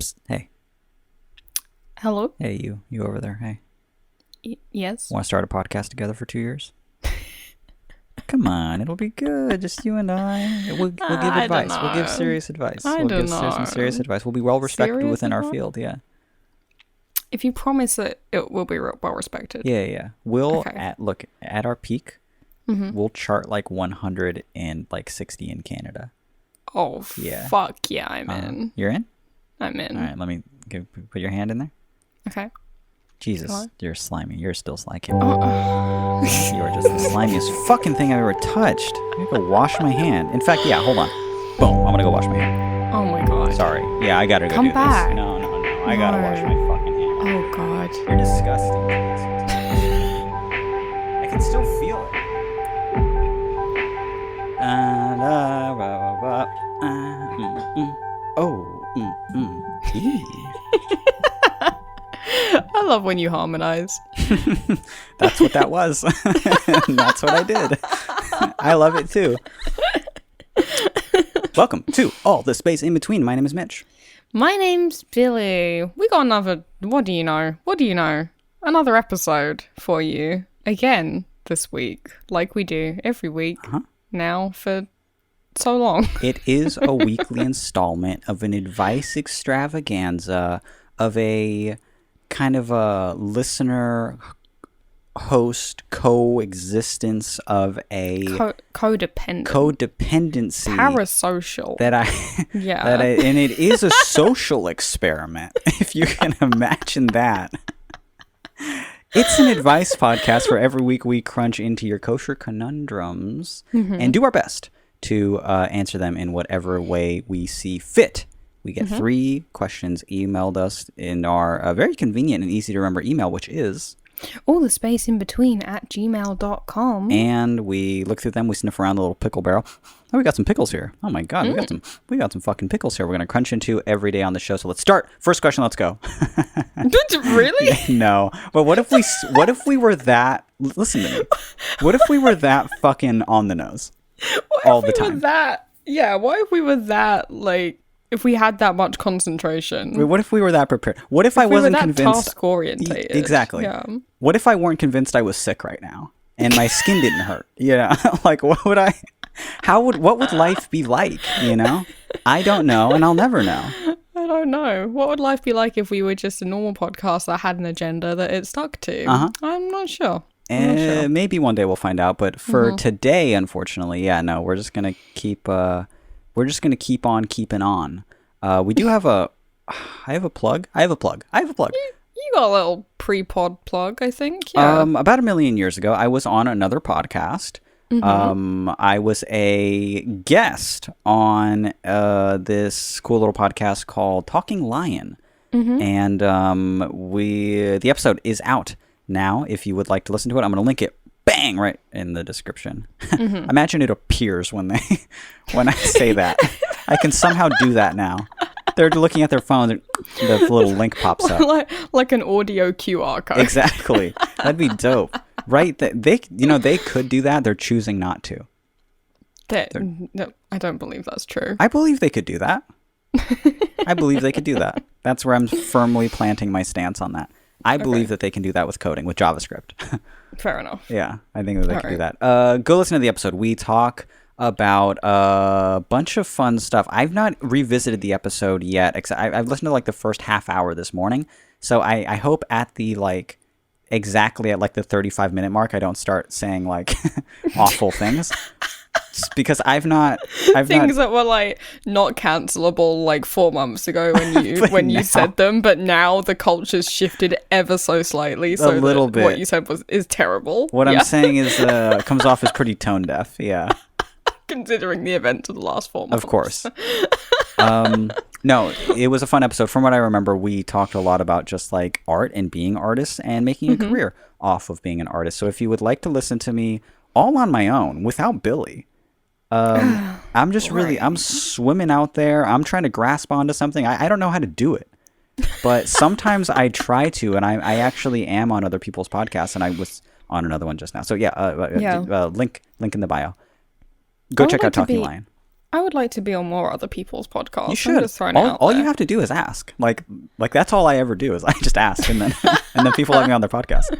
Psst, hey. Hello? Hey, you over there. Hey. Yes? Want to start a podcast together for 2 years? Come on, it'll be good. Just you and I. We'll give I don't advice. We'll give know. serious advice. I We'll don't give some serious know. advice. We'll be well respected Serious within our advice? field. Yeah. If you promise that it will be well respected. Yeah. We'll Okay. at our peak, Mm-hmm. we'll chart like 160 in Canada. Oh, Yeah. fuck yeah, I'm in. You're in? I'm in. All right. Let me put your hand in there. Okay. Jesus, Hello? you're slimy. You're still slimy. Oh, You are just the slimiest fucking thing I've ever touched. I gotta go wash my hand. In fact, yeah, hold on. Boom, I'm gonna go wash my hand. oh my god. Sorry. Yeah, I gotta go Come do back. this. No. I gotta wash my fucking hand. Oh god. You're disgusting. I can still feel it. Eee. I love when you harmonize. That's what that was. That's what I did. I love it too. Welcome to All the Space in Between. My name is Mitch. My name's Billy. We got another, what do you know? Another episode for you. Again, this week. Like we do every week. Now for so long. It is a weekly installment of an advice extravaganza of a kind of a listener host coexistence of a Codependent. codependency Parasocial. and it is a social experiment, if you can imagine that. It's an advice podcast where every week we crunch into your kosher conundrums and do our best to answer them in whatever way we see fit. We get 3 questions emailed us in our very convenient and easy to remember email, which is all the space in between at gmail.com. and we look through them. We sniff around the little pickle barrel. Oh, we got some pickles here. Oh my god, we got some fucking pickles here. We're gonna crunch into every day on the show. So let's start. First question. Let's go. Really? No, but what if we were that? Listen to me. What if we were that fucking on the nose all the time? What if we were that, like, if we had that much concentration? What if we were that prepared? What if I we wasn't were that convinced? task orientated. Exactly. Yeah. What if I weren't convinced I was sick right now and my skin didn't hurt? Yeah. Like, what would life be like? You know? I don't know, and I'll never know. I don't know. What would life be like if we were just a normal podcast that had an agenda that it stuck to? I'm not sure. Maybe one day we'll find out, but for today, unfortunately, we're just gonna keep on keeping on. We do have I have a plug. You got a little pre-pod plug, I think. Yeah. About 1 million years ago, I was on another podcast. I was a guest on this cool little podcast called Talking Lion, and the episode is out now. If you would like to listen to it, I'm going to link it, bang, right in the description. Imagine it appears when I say that. I can somehow do that now. They're looking at their phone, and the little link pops up. like an audio QR code. Exactly. That'd be dope. Right? They could do that. They're choosing not to. No, I don't believe that's true. I believe they could do that. That's where I'm firmly planting my stance on that. I believe that they can do that with coding, with JavaScript. Fair enough. Yeah, I think that they can do that. Go listen to the episode. We talk about a bunch of fun stuff. I've not revisited the episode yet. I've listened to like the first half hour this morning. So I hope at the exactly at like the 35-minute mark, I don't start saying like awful things. Just because I've not that were like not cancelable like 4 months ago when you said them, but now the culture's shifted ever so slightly. So a little bit. What you said is terrible. What I'm saying is comes off as pretty tone deaf. Yeah. Considering the events of the last 4 months. Of course. No, it was a fun episode. From what I remember, we talked a lot about just like art and being artists and making a career off of being an artist. So if you would like to listen to me all on my own without Billy, I'm just I'm swimming out there. I'm trying to grasp onto something. I don't know how to do it, but sometimes I try to, and I actually am on other people's podcasts, and I was on another one just now. So link in the bio. Go check out Talking Lion. I would like to be on more other people's podcasts. You should. I'm just throwing it out All there. you have to do is ask. Like that's all I ever do is I just ask, and then and then people let me on their podcast.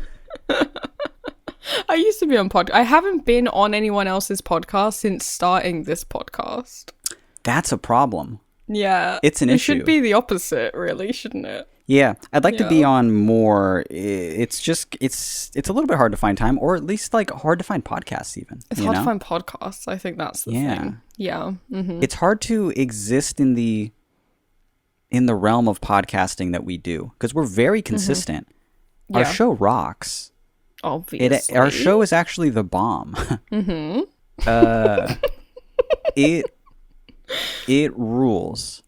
I used to be on I haven't been on anyone else's podcast since starting this podcast. That's a problem. Yeah. It's an issue. It should be the opposite, really, shouldn't it? Yeah, I'd like to be on more. It's just it's a little bit hard to find time, or at least like hard to find podcasts even. It's hard to find podcasts. I think that's the thing. Yeah. Mm-hmm. It's hard to exist in the realm of podcasting that we do because we're very consistent. Yeah. Our show rocks. Obviously. Our show is actually the bomb. It rules.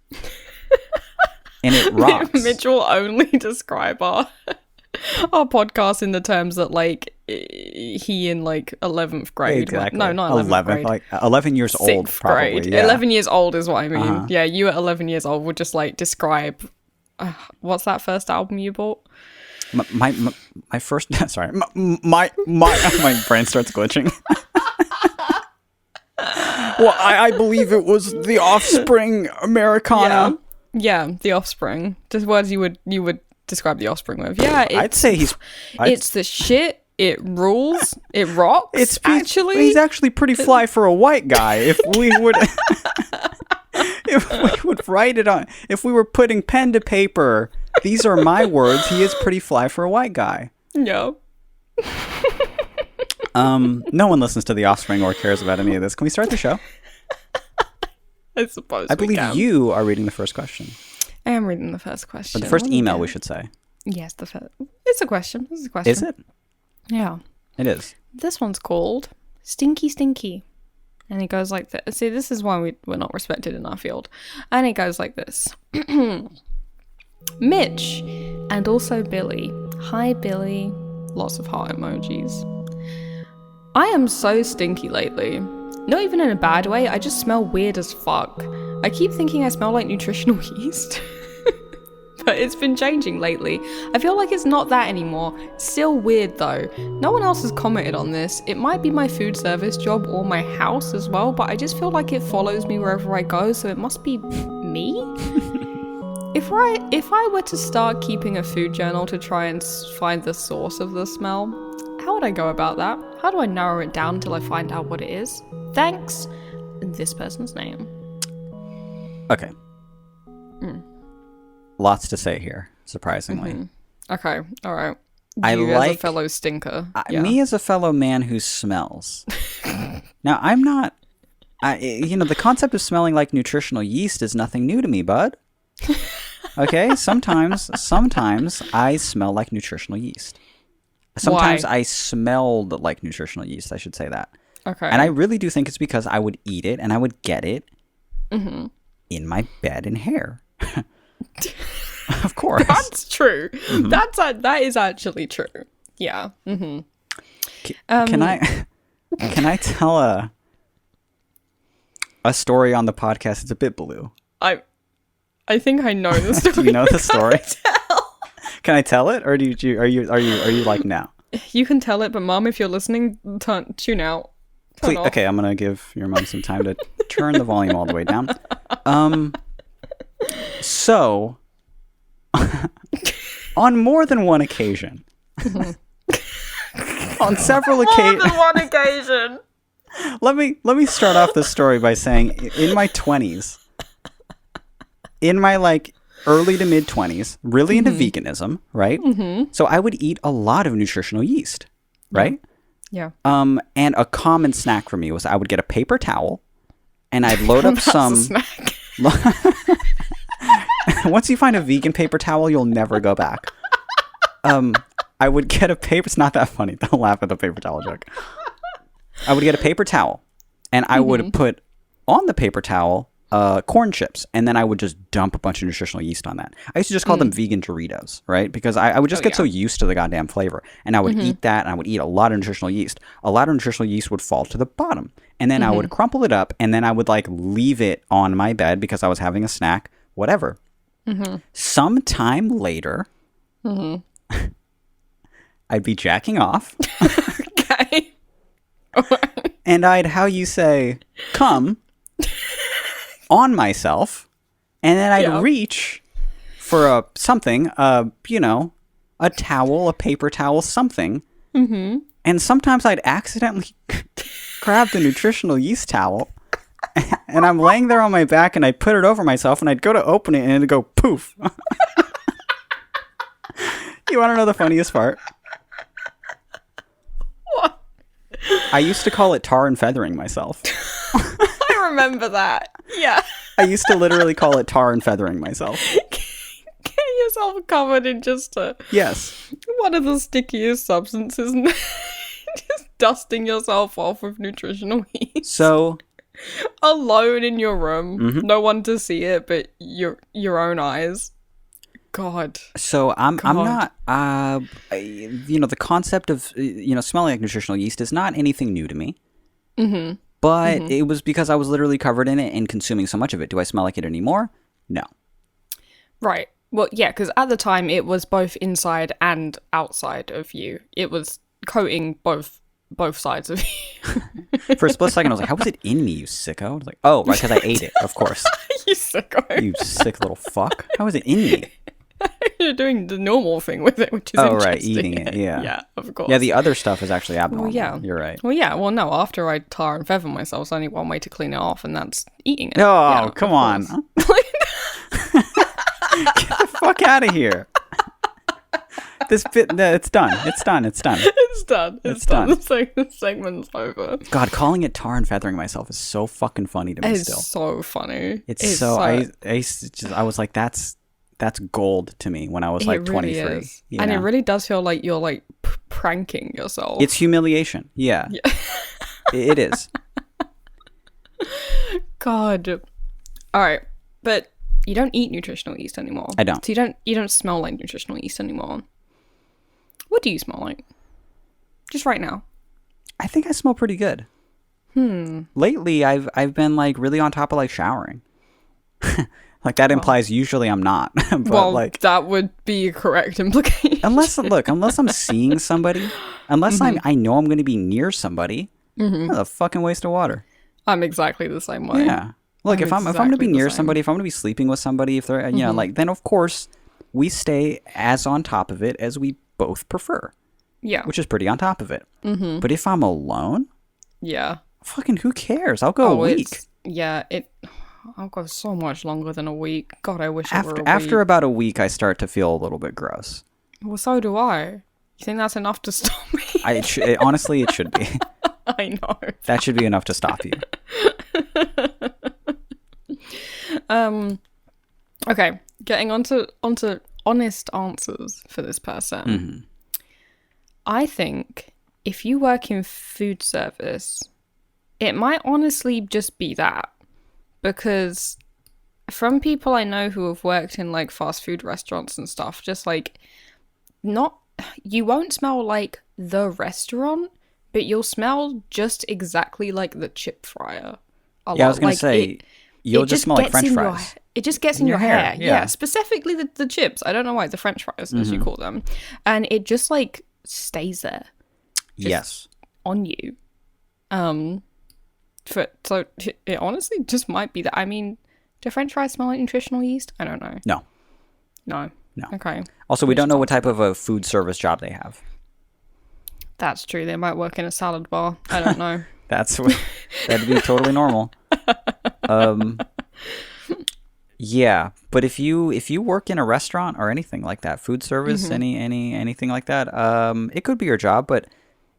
And it rocks. Mitch will only describe our podcast in the terms that, like, he in, like, 11th grade. Exactly. No, not 11th grade. Like 11 years old, probably. Grade. Yeah. 11 years old is what I mean. Yeah, you at 11 years old would just, like, describe... what's that first album you bought? My first... Sorry. My brain starts glitching. Well, I believe it was The Offspring Americana. Yeah, The Offspring. Just words you would describe The Offspring with. Yeah, I'd say it's the shit. It rules. It rocks. He's actually pretty fly for a white guy. If we would, if we would write it on, if we were putting pen to paper, these are my words. He is pretty fly for a white guy. Yeah. No one listens to The Offspring or cares about any of this. Can we start the show? I suppose. I believe you are reading the first question. I am reading the first question. Or the first email, we should say. Yes, the first. It's a question. This is a question. Is it? Yeah. It is. This one's called Stinky Stinky. And it goes like this. See, this is why we're not respected in our field. And it goes like this. Mitch and also Billy. Hi, Billy. Lots of heart emojis. I am so stinky lately. Not even in a bad way, I just smell weird as fuck. I keep thinking I smell like nutritional yeast. But it's been changing lately. I feel like it's not that anymore. Still weird though. No one else has commented on this. It might be my food service job or my house as well, but I just feel like it follows me wherever I go, so it must be me? If I were to start keeping a food journal to try and find the source of the smell, how would I go about that? How do I narrow it down till I find out what it is? Thanks. This person's name. Okay. Lots to say here, surprisingly. Mm-hmm. Okay, all right. As a fellow stinker. Me as a fellow man who smells. Now, I'm not... the concept of smelling like nutritional yeast is nothing new to me, bud. Okay? Sometimes I smell like nutritional yeast. Sometimes I smelled like nutritional yeast, I should say that. Okay. And I really do think it's because I would eat it and I would get it in my bed and hair. Of course. That's true. Mm-hmm. That is actually true. Yeah. Mm-hmm. Can I tell a story on the podcast? It's a bit blue. I think I know the story. Do you know the story? Can I tell it, or are you like now? You can tell it, but Mom, if you're listening, tune out. Please, okay, I'm gonna give your mom some time to turn the volume all the way down. So, on more than one occasion, on several occasions, more than one occasion. Let me start off this story by saying, in my 20s, in my like early to mid 20s, really into veganism, right? Mm-hmm. So I would eat a lot of nutritional yeast, right? Yeah. And a common snack for me was I would get a paper towel, and I'd load up some. A snack. Once you find a vegan paper towel, you'll never go back. I would get a paper. It's not that funny. Don't laugh at the paper towel joke. I would get a paper towel, and I would put on the paper towel corn chips, and then I would just dump a bunch of nutritional yeast on that. I used to just call them vegan Doritos, right? Because I would just get so used to the goddamn flavor, and I would eat that, and I would eat a lot of nutritional yeast. A lot of nutritional yeast would fall to the bottom, and then I would crumple it up, and then I would like leave it on my bed because I was having a snack, whatever. Sometime later, I'd be jacking off. Okay. And I'd, how you say, come. on myself, and then I'd reach for something, a towel, a paper towel, something. Mm-hmm. And sometimes I'd accidentally grab the nutritional yeast towel, and I'm laying there on my back, and I'd put it over myself, and I'd go to open it, and it'd go poof. You want to know the funniest part? What? I used to call it tar and feathering myself. I remember that. Yeah. I used to literally call it tar and feathering myself. Get yourself covered in just yes, one of the stickiest substances. Just dusting yourself off with nutritional yeast. So alone in your room, no one to see it but your own eyes. God. So I'm not the concept of smelling like nutritional yeast is not anything new to me. Mm-hmm. But it was because I was literally covered in it and consuming so much of it. Do I smell like it anymore? No. Right. Well, yeah, because at the time it was both inside and outside of you. It was coating both sides of you. For a split second, I was like, how was it in me, you sicko? I was like, oh, right, because I ate it, of course. You sicko. You sick little fuck. How was it in me? You're doing the normal thing with it, which is interesting. Right, eating it, yeah. Yeah, of course. Yeah, the other stuff is actually abnormal. Well, yeah. You're right. Well, yeah, well, no, after I tar and feather myself, there's only one way to clean it off, and that's eating it. Oh, come on. Get the fuck out of here. It's done. It's done. It's done. The segment's over. God, calling it tar and feathering myself is so fucking funny to me still. It's so funny. It's so... I was like, that's gold to me when I was like 23. Really and it really does feel like you're like pranking yourself. It's humiliation. Yeah. It is. God. All right. But you don't eat nutritional yeast anymore. I don't. So you don't smell like nutritional yeast anymore. What do you smell like? Just right now. I think I smell pretty good. Lately, I've been like really on top of like showering. Like that implies usually I'm not. But well, like that would be a correct implication. Unless I'm seeing somebody, unless I know I'm going to be near somebody, that's a fucking waste of water. I'm exactly the same way. Yeah. Look, if I'm going to be near somebody, if I'm going to be sleeping with somebody, if they're then of course we stay as on top of it as we both prefer. Yeah. Which is pretty on top of it. Mm-hmm. But if I'm alone, fucking who cares? I'll go a week. I'll go so much longer than a week. God, I wish it were a week. After about a week, I start to feel a little bit gross. Well, so do I. You think that's enough to stop me? Honestly, it should be. I know. That should be enough to stop you. Okay, getting onto honest answers for this person. Mm-hmm. I think if you work in food service, it might honestly just be that. Because from people I know who have worked in like fast food restaurants and stuff, just like you won't smell like the restaurant, but you'll smell just exactly like the chip fryer. I was going to say, you'll just smell like French fries. It just gets in your hair. Yeah, specifically the chips. I don't know why, the French fries, as you call them. And it just like stays there. Yes. On you. So it honestly just might be that. I mean, do French fries smell like nutritional yeast? I don't know. No. Okay. Also, we don't know what type of a food service job they have. That's true. They might work in a salad bar. I don't know. That'd be totally normal. Yeah, but if you work in a restaurant or anything like that, food service, anything like that, it could be your job, but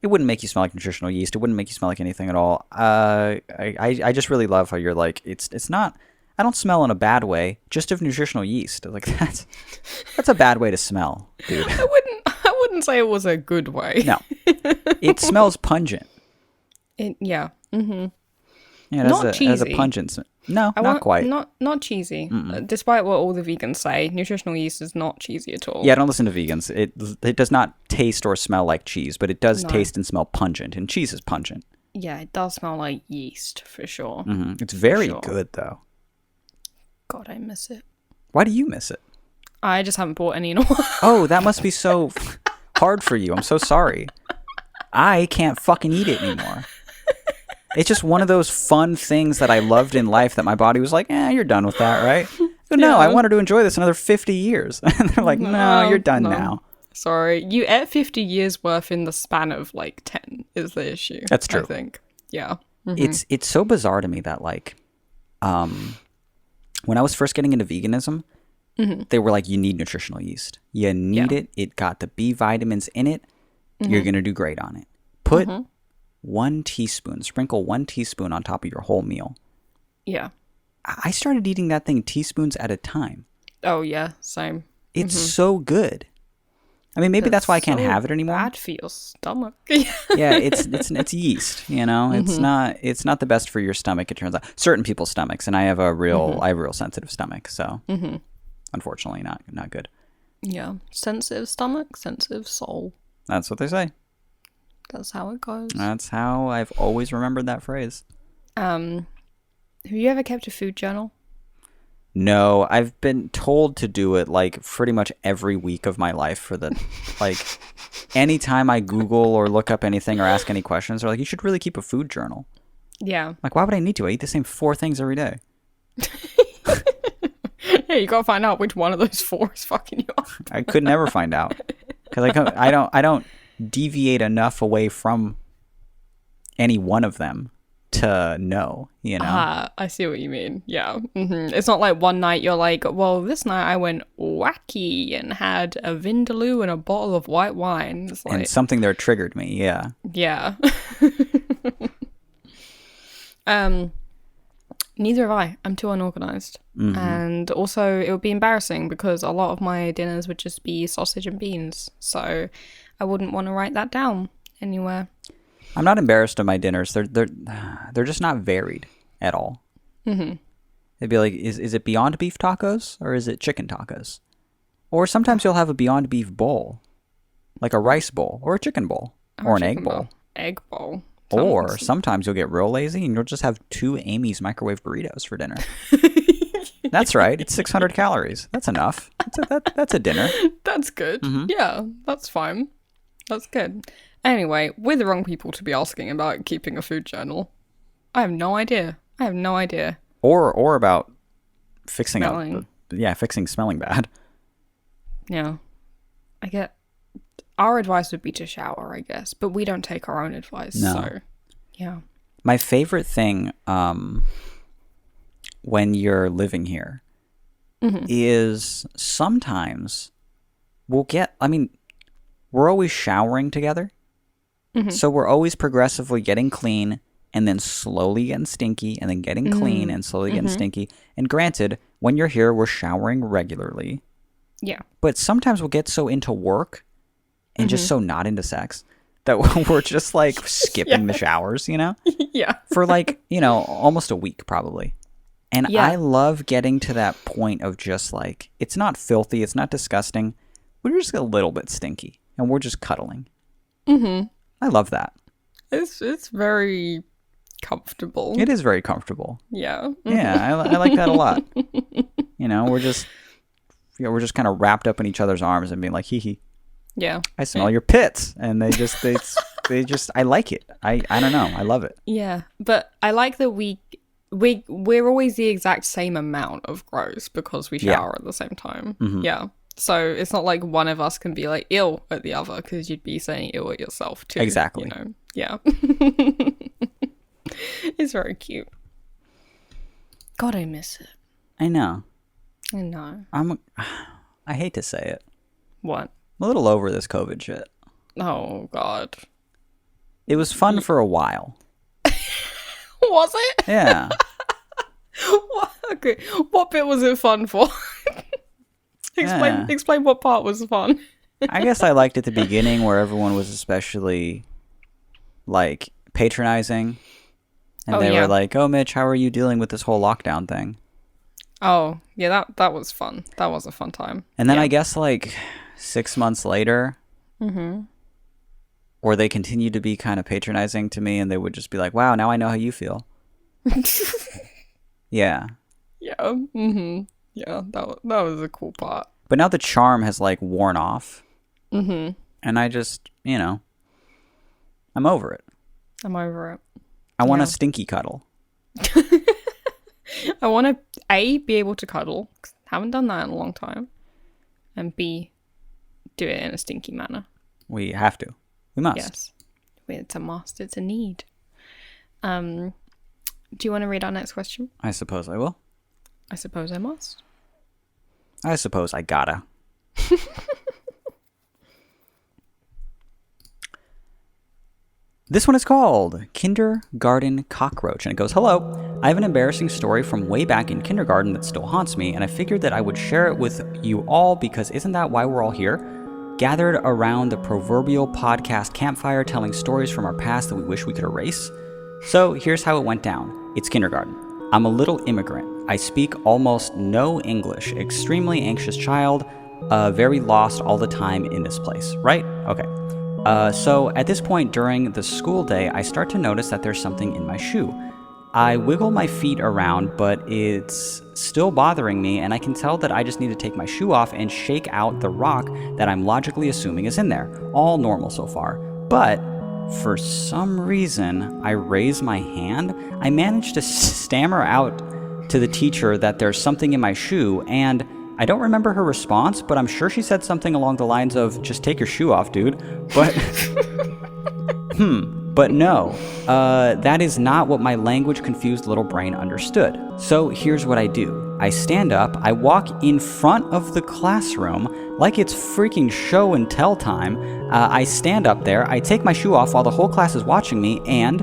it wouldn't make you smell like nutritional yeast. It wouldn't make you smell like anything at all. I just really love how you're like, it's not, I don't smell in a bad way, just of nutritional yeast. Like that's a bad way to smell, dude. I wouldn't say it was a good way. No. It smells pungent. Yeah. Mm-hmm. Yeah, it has a pungent. No, not quite. Not cheesy. Despite what all the vegans say, nutritional yeast is not cheesy at all. Yeah, don't listen to vegans. It does not taste or smell like cheese, but it does taste and smell pungent, and cheese is pungent. Yeah, it does smell like yeast, for sure. Mm-hmm. It's very good, though. God, I miss it. Why do you miss it? I just haven't bought any in a while. Oh, that must be so hard for you. I'm so sorry. I can't fucking eat it anymore. It's just one of those fun things that I loved in life that my body was like, you're done with that, right? But no, I wanted to enjoy this another 50 years. And they're like, no, you're done now. Sorry. You ate 50 years worth in the span of like 10 is the issue. That's true. I think. Yeah. It's so bizarre to me that like, when I was first getting into veganism, they were like, you need nutritional yeast. You need it. It got the B vitamins in it. You're going to do great on it. Put 1 teaspoon, sprinkle 1 teaspoon on top of your whole meal. Yeah. I started eating that thing teaspoons at a time. Oh, yeah. Same. It's so good. I mean, maybe that's why I can't have it anymore. Bad for your stomach. Yeah, it's yeast, you know? It's not the best for your stomach, it turns out. Certain people's stomachs, and I have a real sensitive stomach, so unfortunately not good. Yeah. Sensitive stomach, sensitive soul. That's what they say. That's how it goes. That's how I've always remembered that phrase. Have you ever kept a food journal? No, I've been told to do it like pretty much every week of my life for the like anytime I Google or look up anything or ask any questions, they're like, you should really keep a food journal. Yeah. Like, why would I need to? I eat the same 4 things every day. Yeah, you gotta find out which one of those 4 is fucking you up. I could never find out because I don't deviate enough away from any one of them to know, you know. I see what you mean. Yeah. It's not like one night you're like, well, this night I went wacky and had a vindaloo and a bottle of white wine. It's like, and something there triggered me. Yeah. Yeah. Neither have I. I'm too unorganized. And also it would be embarrassing because a lot of my dinners would just be sausage and beans. So I wouldn't want to write that down anywhere. I'm not embarrassed of my dinners. They're just not varied at all. They'd be like, is it Beyond Beef tacos or is it chicken tacos? Or sometimes you'll have a Beyond Beef bowl, like a rice bowl or a chicken bowl or an egg bowl. Egg bowl. Or sometimes you'll get real lazy and you'll just have 2 Amy's microwave burritos for dinner. That's right. It's 600 calories. That's enough. That's a dinner. That's good. Yeah, that's fine. That's good. Anyway, we're the wrong people to be asking about keeping a food journal. I have no idea. Or about fixing smelling. Fixing smelling bad. Yeah. Our advice would be to shower, I guess, but we don't take our own advice. No. So, yeah. My favorite thing when you're living here is sometimes we're always showering together. So we're always progressively getting clean and then slowly getting stinky and then getting clean and slowly getting stinky. And granted, when you're here, we're showering regularly. Yeah. But sometimes we'll get so into work and just so not into sex that we're just like skipping the showers, you know? Yeah. For like, almost a week probably. And I love getting to that point of just like, it's not filthy, it's not disgusting. We're just a little bit stinky and we're just cuddling. I love that. It's very comfortable. It is very comfortable. Yeah. Yeah, I like that a lot. We're just kind of wrapped up in each other's arms and being like, hee hee. Yeah. I smell your pits. And they just, I like it. I don't know. I love it. Yeah. But I like that we're always the exact same amount of gross because we shower at the same time. Yeah. So it's not like one of us can be like ill at the other because you'd be saying ill at yourself too. Exactly. Yeah. It's very cute. God, I miss it. I know. I know. I hate to say it. What? I'm a little over this COVID shit. Oh, God. It was fun for a while. Was it? Yeah. Okay. What bit was it fun for? Explain what part was fun. I guess I liked at the beginning where everyone was especially like patronizing. And they were like, oh, Mitch, how are you dealing with this whole lockdown thing? Oh, yeah, that was fun. That was a fun time. And then I guess like 6 months later, or they continued to be kind of patronizing to me and they would just be like, wow, now I know how you feel. Yeah. Yeah. Yeah, that was a cool part. But now the charm has like worn off. And I just, I'm over it. I'm over it. I want a stinky cuddle. I want to A, be able to cuddle. Haven't done that in a long time. And B, do it in a stinky manner. We have to. We must. Yes. It's a must. It's a need. Do you want to read our next question? I suppose I will. I suppose I must. I suppose I gotta. This one is called Kindergarten Cockroach, and it goes, "Hello, I have an embarrassing story from way back in kindergarten that still haunts me, and I figured that I would share it with you all because isn't that why we're all here? Gathered around the proverbial podcast campfire telling stories from our past that we wish we could erase? So here's how it went down. It's kindergarten. I'm a little immigrant. I speak almost no English, extremely anxious child, very lost all the time in this place, right? Okay. So at this point during the school day, I start to notice that there's something in my shoe. I wiggle my feet around, but it's still bothering me, and I can tell that I just need to take my shoe off and shake out the rock that I'm logically assuming is in there. All normal so far. But for some reason, I raise my hand. I manage to stammer out to the teacher that there's something in my shoe, and I don't remember her response, but I'm sure she said something along the lines of, just take your shoe off, dude. But, but no, that is not what my language-confused little brain understood. So here's what I do. I stand up, I walk in front of the classroom like it's freaking show and tell time. I stand up there, I take my shoe off while the whole class is watching me, and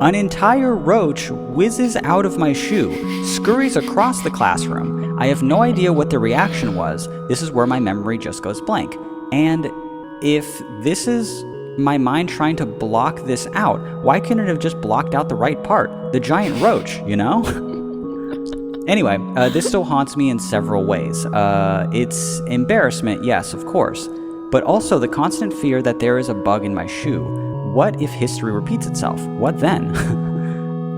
an entire roach whizzes out of my shoe, scurries across the classroom. I have no idea what the reaction was. This is where my memory just goes blank. And if this is my mind trying to block this out, why couldn't it have just blocked out the right part? The giant roach, you know? Anyway, this still haunts me in several ways. It's embarrassment, yes, of course, but also the constant fear that there is a bug in my shoe. What if history repeats itself? What then?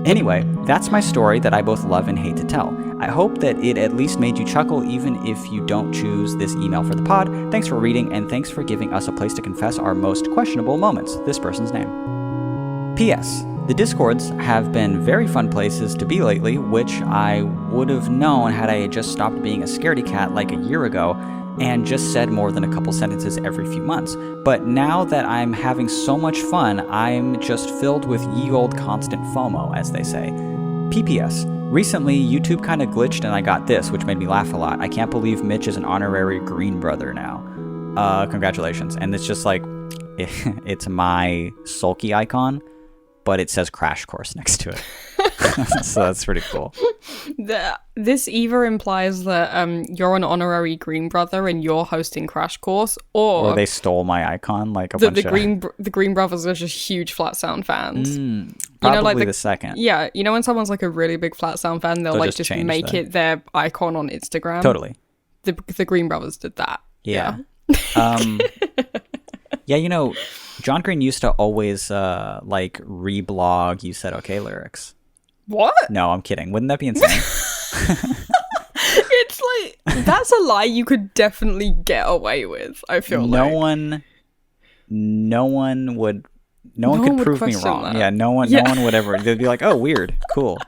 Anyway, that's my story that I both love and hate to tell. I hope that it at least made you chuckle even if you don't choose this email for the pod. Thanks for reading, and thanks for giving us a place to confess our most questionable moments. This person's name. P.S. The Discords have been very fun places to be lately, which I would have known had I just stopped being a scaredy cat like a year ago and just said more than a couple sentences every few months. But now that I'm having so much fun, I'm just filled with ye old constant FOMO, as they say. PPS. Recently, YouTube kind of glitched and I got this, which made me laugh a lot. I can't believe Mitch is an honorary green brother now. Congratulations. And it's just like, it's my sulky icon, but it says Crash Course next to it. So that's pretty cool. This either implies that you're an honorary green brother and you're hosting Crash Course, or they stole my icon like a bunch of... The Green Brothers are just huge Flat Sound fans. Probably the second. Yeah, you know when someone's like a really big Flat Sound fan, they'll like just make it their icon on Instagram? Totally. The Green Brothers did that. Yeah. Yeah, you know, John Green used to always like reblog You Said Okay lyrics. What? No, I'm kidding. Wouldn't that be insane? It's like, that's a lie you could definitely get away with, I feel no one could prove me wrong. That. Yeah, no one would ever. They'd be like, "Oh, weird, cool."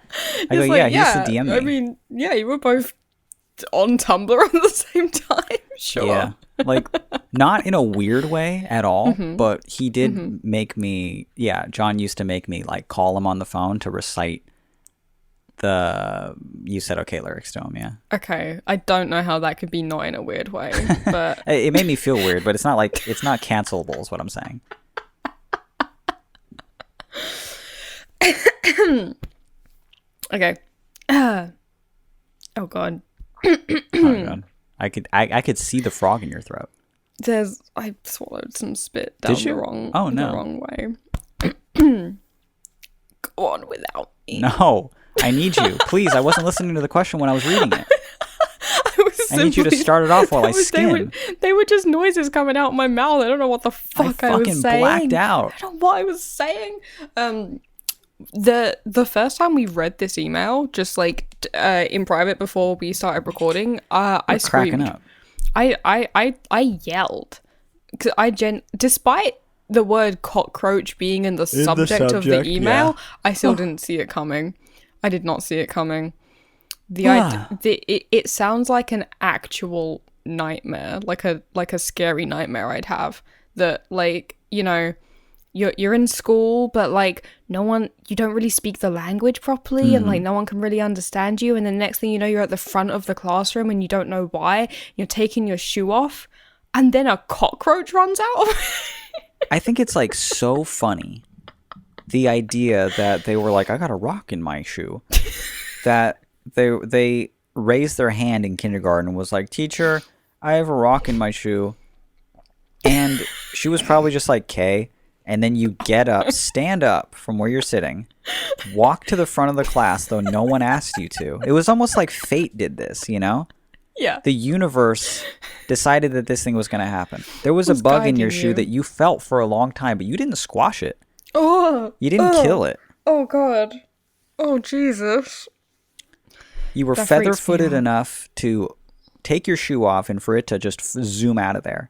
I go, like, "Yeah, he used to DM me." I mean, yeah, you were both on Tumblr at the same time. Sure. Yeah, like not in a weird way at all, but he did make me. Yeah, John used to make me like call him on the phone to recite the You Said Okay lyrics to him. Yeah. Okay, I don't know how that could be not in a weird way, but it made me feel weird. But it's not like it's not cancelable. Is what I'm saying. Okay. Oh god. Oh god. I could see the frog in your throat. I swallowed some spit down the wrong way. Go on without me. No, I need you. Please, I wasn't listening to the question when I was reading it. I need you to start it off while I skim. They were just noises coming out of my mouth. I don't know what the fuck I was saying. I fucking blacked out. I don't know what I was saying. The first time we read this email, just like in private before we started recording, I screamed. Cracking up. I yelled. Despite the word cockroach being in the subject of the email, yeah. I still didn't see it coming. I did not see it coming. It sounds like an actual nightmare, like a scary nightmare I'd have. That, like, you know, you're in school, but like you don't really speak the language properly, and like no one can really understand you. And the next thing you know, you're at the front of the classroom and you don't know why. You're taking your shoe off, and then a cockroach runs out. I think it's like so funny, the idea that they were like, I got a rock in my shoe, that they raised their hand in kindergarten and was like, teacher, I have a rock in my shoe. And she was probably just like, K. And then you get up, stand up from where you're sitting, walk to the front of the class, though no one asked you to. It was almost like fate did this, you know? Yeah. The universe decided that this thing was going to happen. There was a bug in your shoe that you felt for a long time, but you didn't squash it. Oh. You didn't kill it. Oh, God. Oh, Jesus. You were feather-footed enough to take your shoe off and for it to just zoom out of there.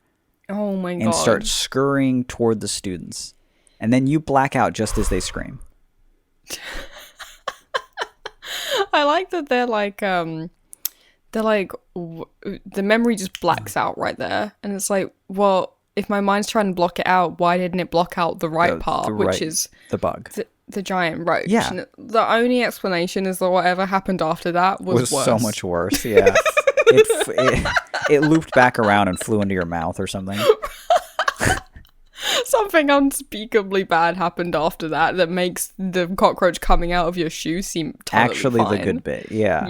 Oh, my God. And start scurrying toward the students. And then you black out just as they scream. I like that they're like, the memory just blacks out right there. And it's like, well, if my mind's trying to block it out, why didn't it block out the right part, which is the bug, the giant roach? Yeah. And the only explanation is that whatever happened after that was worse. So much worse. Yeah. it looped back around and flew into your mouth or something. Something unspeakably bad happened after that makes the cockroach coming out of your shoe seem totally actually fine. The good bit. Yeah.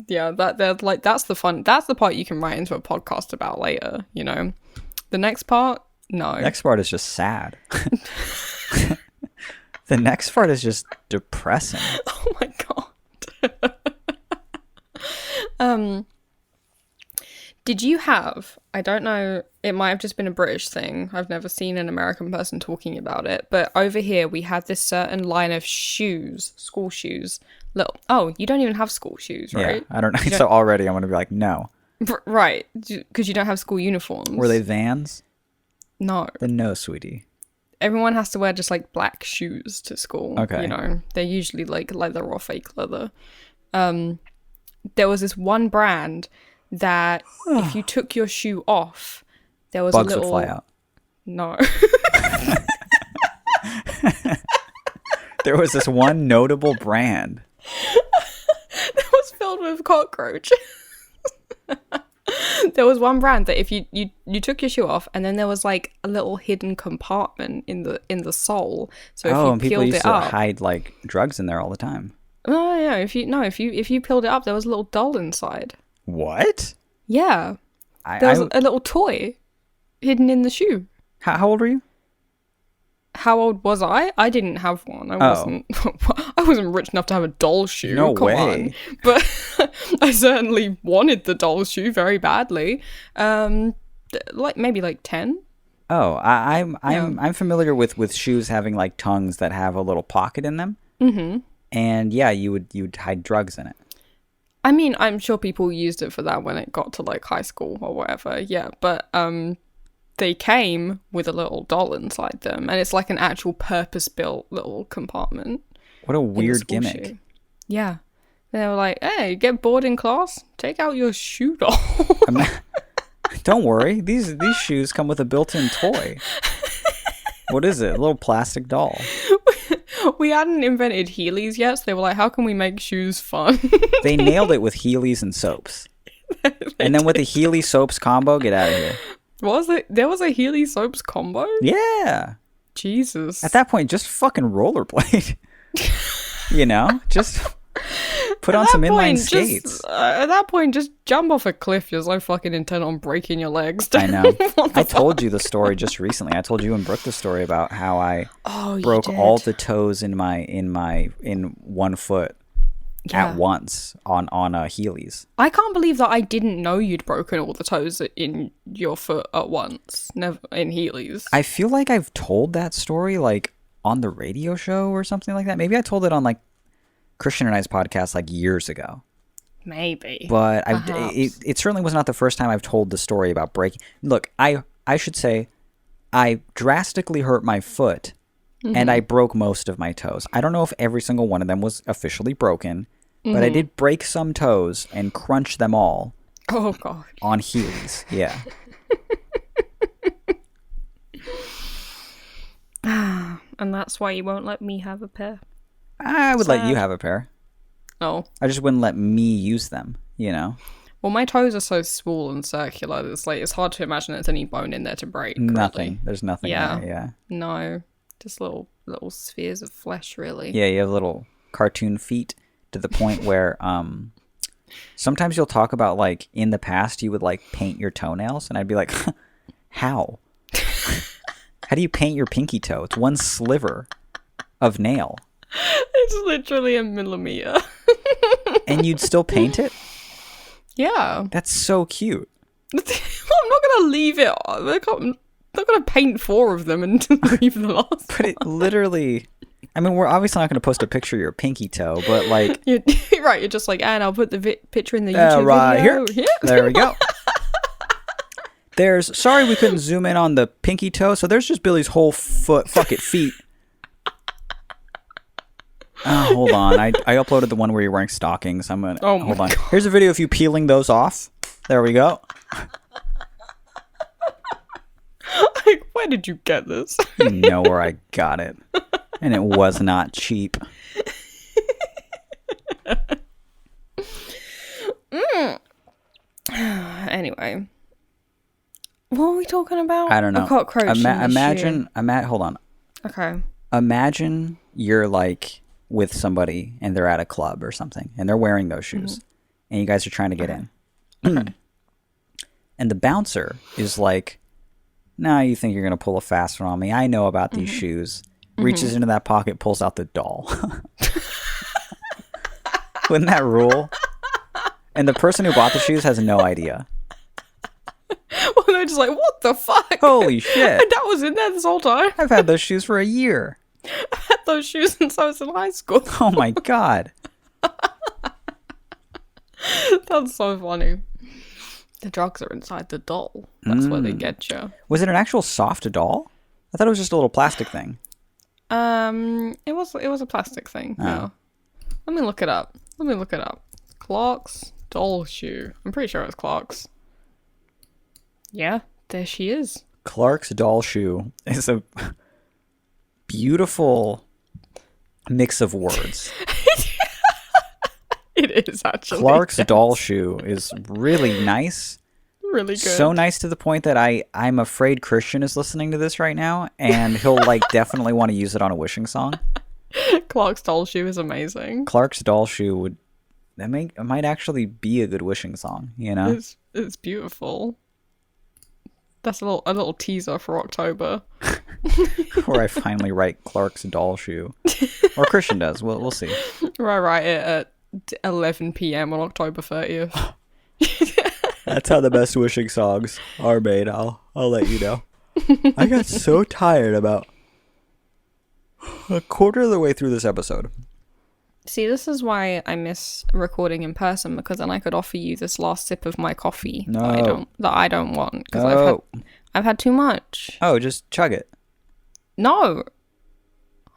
Yeah. That's the fun. That's the part you can write into a podcast about later. You know, the next part, no. The next part is just sad. The next part is just depressing. Oh my God. Did you have, I don't know, it might have just been a British thing. I've never seen an American person talking about it. But over here, we had this certain line of shoes, school shoes. You don't even have school shoes, right? Yeah, I don't know. So already I'm going to be like, no. Right, because you don't have school uniforms. Were they Vans? No. Then no, sweetie. Everyone has to wear just like black shoes to school. Okay. You know, they're usually like leather or fake leather. There was this one brand that if you took your shoe off, there was bugs a little... would fly out. No. There was this one notable brand that was filled with cockroach. There was one brand that if you took your shoe off, and then there was like a little hidden compartment in the sole. So if you and people peeled used it up, to hide like drugs in there all the time. Oh yeah, if you peeled it up, there was a little doll inside. What? Yeah, there was a little toy hidden in the shoe. How old were you? How old was I? I didn't have one. I wasn't rich enough to have a doll shoe. No Come way. on. But I certainly wanted the doll shoe very badly. Maybe 10. Oh, I'm familiar with shoes having like tongues that have a little pocket in them. Mm-hmm. And yeah, you'd hide drugs in it. I mean, I'm sure people used it for that when it got to like high school or whatever. Yeah, but they came with a little doll inside them, and it's like an actual purpose-built little compartment. What a weird gimmick. Shoe. Yeah. They were like, hey, get bored in class? Take out your shoe doll. Don't worry. These shoes come with a built-in toy. What is it? A little plastic doll. We hadn't invented Heelys yet, so they were like, how can we make shoes fun? They nailed it with Heelys and soaps. And then with the Heely soaps combo, get out of here. There was a Heely soaps combo? Yeah. Jesus. At that point, just fucking rollerblade. You know? Just put on some inline skates. At that point, just jump off a cliff. You're so fucking intent on breaking your legs. I know. I told you the story just recently. I told you and Brooke the story about how I broke all the toes in one foot at once on Heelys. I can't believe that I didn't know you'd broken all the toes in your foot at once. Never in Heelys. I feel like I've told that story like on the radio show or something like that. Maybe I told it on like Christian and I's podcast like years ago. Maybe. But it certainly was not the first time I've told the story about breaking. Look, I should say I drastically hurt my foot, and I broke most of my toes. I don't know if every single one of them was officially broken, but I did break some toes and crunch them all. Oh, God. On Heelys, yeah. And that's why you won't let me have a pair. I would let you have a pair. Oh. I just wouldn't let me use them, you know? Well, my toes are so small and circular. It's hard to imagine there's any bone in there to break. Nothing. Really. There's nothing there, yeah. No. Just little spheres of flesh, really. Yeah, you have little cartoon feet to the point where sometimes you'll talk about, like, in the past you would, like, paint your toenails, and I'd be like, how? How do you paint your pinky toe? It's one sliver of nail. It's literally a millimeter. And you'd still paint it? Yeah. That's so cute. Well, I'm not going to leave it. I'm not going to paint 4 of them and leave the last But it literally... I mean, we're obviously not going to post a picture of your pinky toe, but, like... You're just like, and I'll put the picture in the YouTube right video. Here. There we go. Sorry we couldn't zoom in on the pinky toe, so there's just Billy's whole foot, feet. Oh, hold on. I uploaded the one where you're wearing stockings. Hold on. God. Here's a video of you peeling those off. There we go. Like, where did you get this? You know where I got it. And it was not cheap. Anyway. What are we talking about? I don't know. A cockroach. Hold on. Okay. Imagine you're like with somebody and they're at a club or something and they're wearing those shoes and you guys are trying to get in. Okay. And the bouncer is like, nah, you think you're going to pull a fast one on me. I know about these shoes. Reaches into that pocket, pulls out the doll. Wouldn't that rule? And the person who bought the shoes has no idea. Well, they're just like, what the fuck? Holy shit. That was in there this whole time. I've had those shoes for a year. I've had those shoes since I was in high school. Oh my God. That's so funny. The drugs are inside the doll. That's where they get you. Was it an actual soft doll? I thought it was just a little plastic thing. It was a plastic thing. Oh. Yeah. Let me look it up. Clark's doll shoe. I'm pretty sure it's Clark's. Yeah, there she is. Clark's doll shoe is a beautiful mix of words. It is actually. Clark's doll shoe is really nice. Really good. So nice to the point that I'm afraid Christian is listening to this right now and he'll like definitely want to use it on a wishing song. Clark's doll shoe is amazing. Clark's doll shoe it might actually be a good wishing song, you know? It's beautiful. That's a little teaser for October. Where I finally write Clark's doll shoe. Or Christian does. We'll see. I write it at 11 p.m. on October 30th. That's how the best wishing songs are made. I'll let you know. I got so tired about a quarter of the way through this episode. See, this is why I miss recording in person, because then I could offer you this last sip of my coffee that I don't want, because I've had too much. Oh, just chug it. No,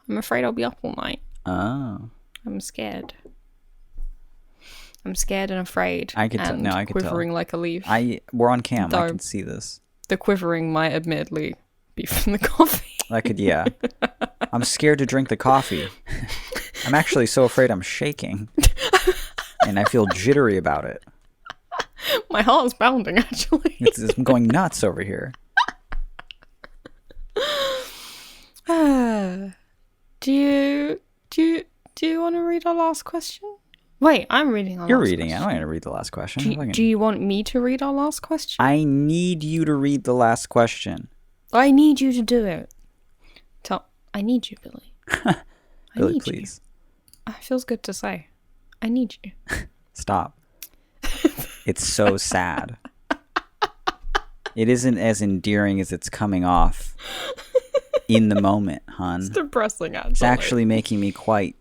I'm afraid I'll be up all night. Oh, I'm scared. I'm scared and afraid. I could tell. Quivering like a leaf. We're on cam. Though I can see this. The quivering might admittedly be from the coffee. Yeah. I'm scared to drink the coffee. I'm actually so afraid I'm shaking. And I feel jittery about it. My heart's pounding, actually. I'm going nuts over here. Do you want to read our last question? Wait, I'm reading our You're last reading question. it. I don't want to read the last question. Do you want me to read our last question? I need you to read the last question. I need you to do it. I need you, Billy. Billy, please. It feels good to say. I need you. Stop. It's so sad. It isn't as endearing as it's coming off in the moment, hun. It's depressing, actually. It's actually making me quite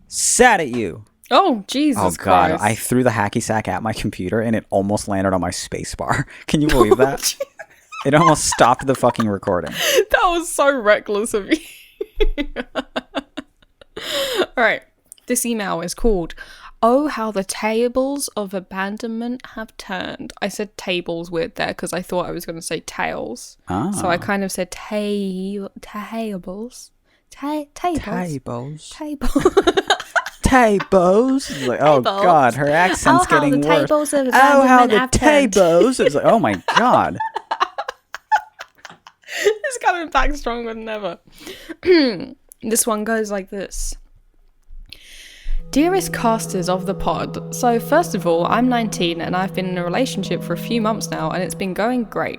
sad at you. Oh, Jesus Oh, God. Christ. I threw the hacky sack at my computer and it almost landed on my space bar. Can you believe that? It almost stopped the fucking recording. That was so reckless of you. All right. This email is called, "Oh, how the tables of abandonment have turned." I said tables weird there because I thought I was going to say tails. Ah. So I kind of said tables. Tables. Tables. Tables. It's like, oh God, her accent's getting worse. Oh, how the tables. It's like, oh my God. It's coming back stronger than ever. This one goes like this. Dearest casters of the pod, so first of all, I'm 19 and I've been in a relationship for a few months now and it's been going great.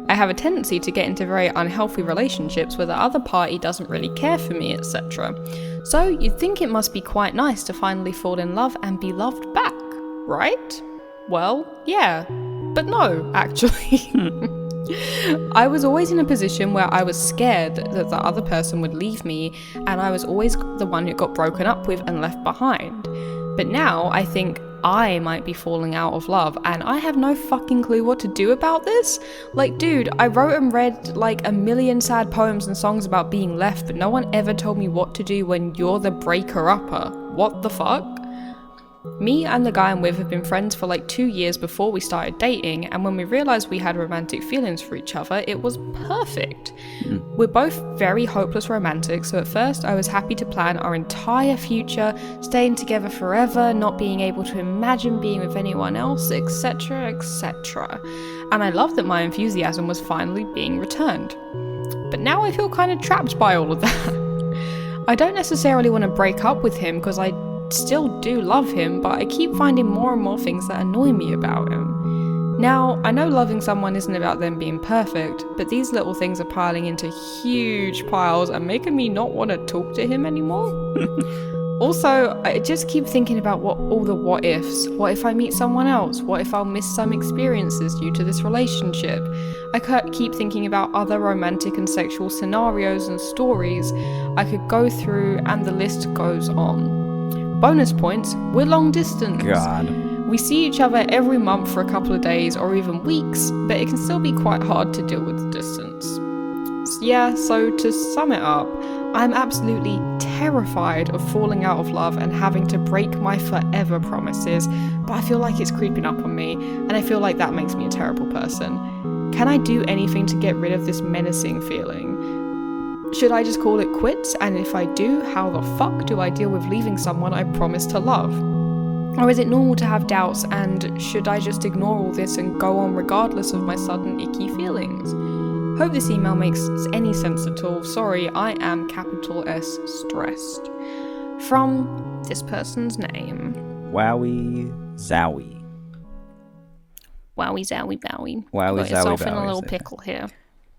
I have a tendency to get into very unhealthy relationships where the other party doesn't really care for me, etc. So you'd think it must be quite nice to finally fall in love and be loved back, right? Well, yeah, but no, actually. I was always in a position where I was scared that the other person would leave me, and I was always the one who got broken up with and left behind. But now I think I might be falling out of love, and I have no fucking clue what to do about this. Like, dude, I wrote and read like a million sad poems and songs about being left, but no one ever told me what to do when you're the breaker-upper. What the fuck? Me and the guy I'm with have been friends for like 2 years before we started dating, and when we realised we had romantic feelings for each other, it was perfect. We're both very hopeless romantics, so at first I was happy to plan our entire future, staying together forever, not being able to imagine being with anyone else, etc, etc. And I loved that my enthusiasm was finally being returned. But now I feel kind of trapped by all of that. I don't necessarily want to break up with him because I still do love him, but I keep finding more and more things that annoy me about him. Now, I know loving someone isn't about them being perfect, but these little things are piling into huge piles and making me not want to talk to him anymore. Also, I just keep thinking about all the what ifs. What if I meet someone else? What if I'll miss some experiences due to this relationship? I keep thinking about other romantic and sexual scenarios and stories I could go through, and the list goes on. Bonus points, we're long distance. God. We see each other every month for a couple of days or even weeks, but it can still be quite hard to deal with the distance. Yeah, so to sum it up, I'm absolutely terrified of falling out of love and having to break my forever promises, but I feel like it's creeping up on me, and I feel like that makes me a terrible person. Can I do anything to get rid of this menacing feeling? Should I just call it quits? And if I do, how the fuck do I deal with leaving someone I promised to love? Or is it normal to have doubts, and should I just ignore all this and go on regardless of my sudden icky feelings? Hope this email makes any sense at all. Sorry, I am capital S stressed. From this person's name. Wowie zowie. Wowie zowie bowie. Wowie Got zowie yourself in a bowie, little is it? pickle here.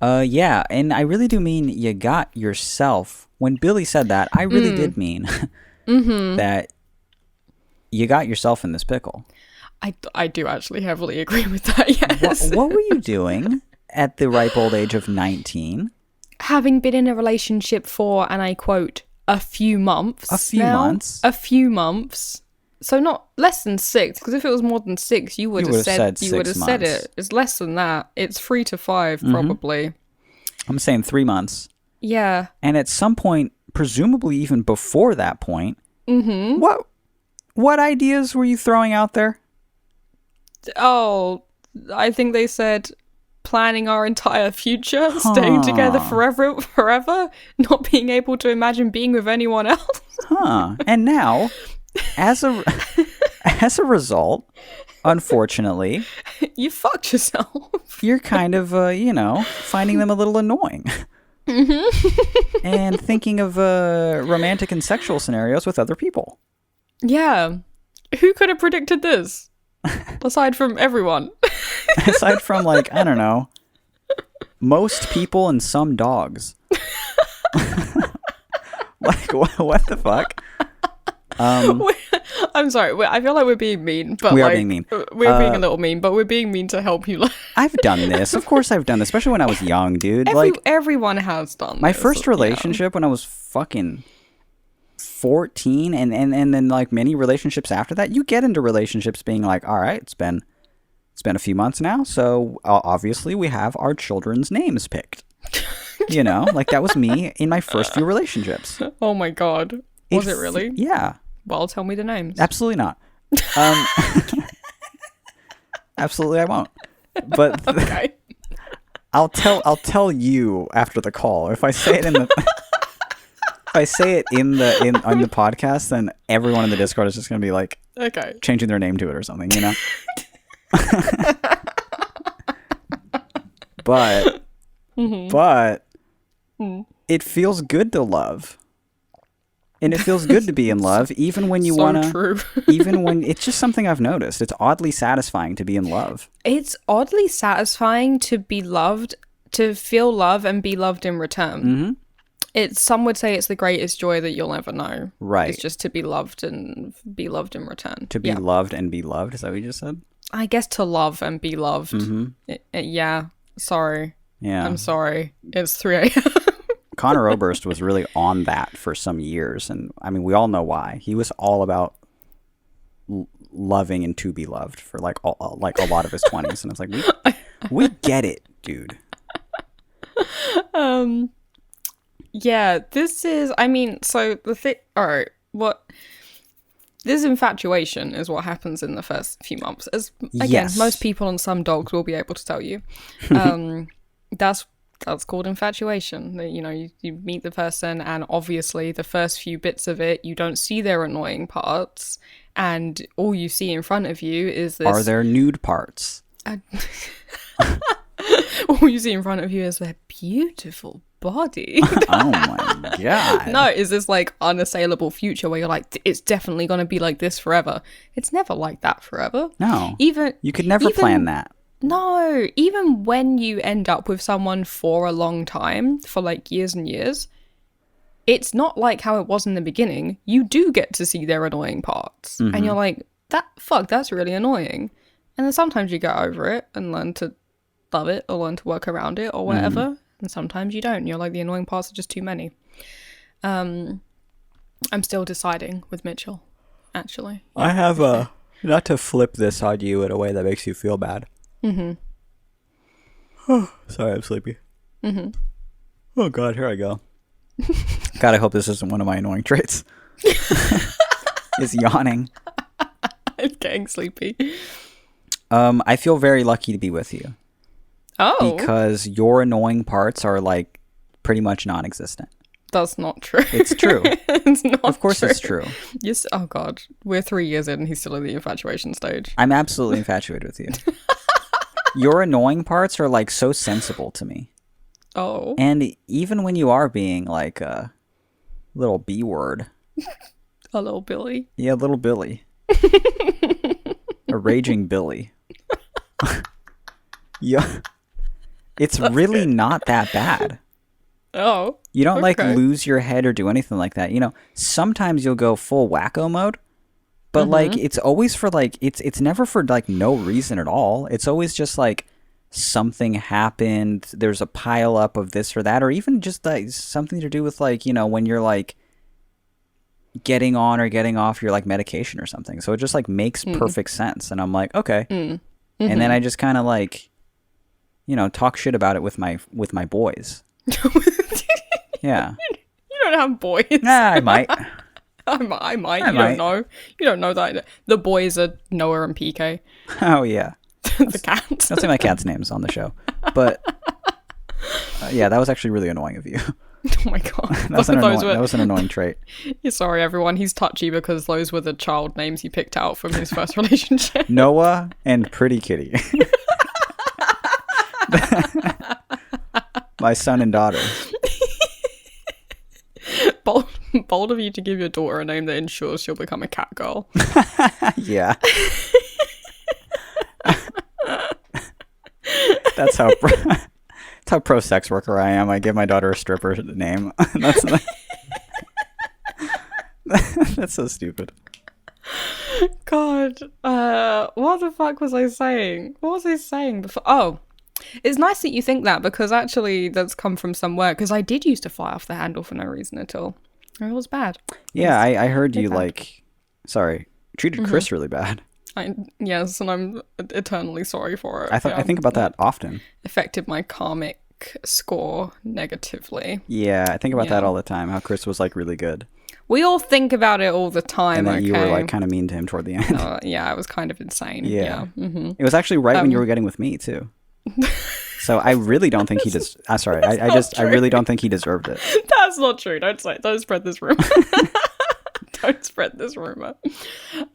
Yeah, and I really do mean you got yourself. When Billy said that, I really did mean that you got yourself in this pickle. I do actually heavily agree with that, yes. What were you doing at the ripe old age of 19? Having been in a relationship for, and I quote, a few months. A few months? A few months. So not less than 6, because if it was more than 6, you would have said it. It's less than that. It's 3 to 5, probably. I'm saying 3 months. Yeah. And at some point, presumably even before that point, what ideas were you throwing out there? Oh, I think they said planning our entire future, staying together forever, not being able to imagine being with anyone else. And now, as a result, unfortunately, you fucked yourself. You're kind of, finding them a little annoying. And thinking of romantic and sexual scenarios with other people. Yeah. Who could have predicted this? Aside from everyone. Aside from, I don't know, most people and some dogs. What the fuck? I'm sorry. I feel like we're being mean, but we are being mean. We're being a little mean, but we're being mean to help you. I've done this. Of course, I've done this, especially when I was young, dude. Everyone has done. My first relationship when I was fucking 14, and then many relationships after that. You get into relationships being like, all right, it's been It's been a few months now, so obviously we have our children's names picked. You know, like that was me in my first few relationships. Oh my god. Was it really? Yeah. Well, tell me the names. Absolutely not. Absolutely I won't. But Okay. I'll tell you after the call. If I say it in the on the podcast, then everyone in the Discord is just gonna be like, okay, changing their name to it or something, you know. But it feels good to love, and it feels good to be in love, even when you wanna. True. Even when it's just something I've noticed. It's oddly satisfying to be in love. It's oddly satisfying to be loved, to feel love and be loved in return. Mm-hmm. Some would say it's the greatest joy that you'll ever know. Right. It's just to be loved and be loved in return. To be loved and be loved. Is that what you just said? I guess to love and be loved. Mm-hmm. Yeah. Sorry. Yeah. I'm sorry. It's 3 a.m. Connor Oberst was really on that for some years. And I mean, we all know why. He was all about loving and to be loved for like a lot of his 20s. And it's like, we get it, dude. Yeah, this is, I mean, so the thing, alright, this infatuation is what happens in the first few months. As, again, yes. Most people and some dogs will be able to tell you. That's called infatuation. You know, you meet the person, and obviously the first few bits of it, you don't see their annoying parts, and all you see in front of you is this... Are there nude parts? All you see in front of you is their beautiful body. Oh my god. No, is this like unassailable future where you're like, it's definitely going to be like this forever? It's never like that forever. No. You could never plan that. No, even when you end up with someone for a long time, for like years and years, it's not like how it was in the beginning. You do get to see their annoying parts. And you're like, that's really annoying. And then sometimes you get over it and learn to love it or learn to work around it or whatever. And sometimes you don't. You're like, the annoying parts are just too many. I'm still deciding with Mitchell, actually. I have not to flip this on you in a way that makes you feel bad. Mm-hmm. Sorry, I'm sleepy. Mm-hmm. Oh god, here I go. God, I hope this isn't one of my annoying traits. Is yawning. I'm getting sleepy. I feel very lucky to be with you. Oh. Because your annoying parts are like pretty much non-existent. That's not true. It's true. It's not Of course true. It's true. Yes. Oh god. We're 3 years in and he's still in the infatuation stage. I'm absolutely infatuated with you. Your annoying parts are like so sensible to me. Oh. And even when you are being like a little B word. A little Billy. Yeah, little Billy. A raging Billy. Yeah. It's That's really good. not that bad. Oh. You don't like okay. lose your head or do anything like that. You know, sometimes you'll go full wacko mode, but like it's always for like it's never for like no reason at all. It's always just like something happened, there's a pile up of this or that, or even just like something to do with like, you know, when you're like getting on or getting off your like medication or something. So it just like makes perfect sense. And I'm like, okay. And then I just kind of like, you know, talk shit about it with my boys. Yeah. You don't have boys. Nah, I might. I might. You don't know. You don't know that. The boys are Noah and PK. Oh, yeah. The cats. Don't say my cat's names on the show. But, yeah, that was actually really annoying of you. Oh my god. That was an annoying trait. You're sorry, everyone. He's touchy because those were the child names he picked out from his first relationship. Noah and Pretty Kitty. My son and daughter. Bold of you to give your daughter a name that ensures she'll become a cat girl. Yeah. That's how pro sex worker I am. I give my daughter a stripper name. That's so stupid. God, what the fuck was I saying? What was I saying before? Oh, it's nice that you think that, because actually that's come from somewhere, because I did used to fly off the handle for no reason at all. It was bad. Yeah, I heard you bad. Treated Chris really bad. Yes, and I'm eternally sorry for it. I think about that often. Affected my karmic score negatively. Yeah, I think about that all the time. How Chris was like really good, We all think about it all the time. and then okay? you were like kind of mean to him toward the end. Yeah, it was kind of insane. Yeah. Mm-hmm. It was actually right when you were getting with me too. So I really don't think he just. Sorry, I really don't think he deserved it. That's not true. Don't spread this rumor. Don't spread this rumor.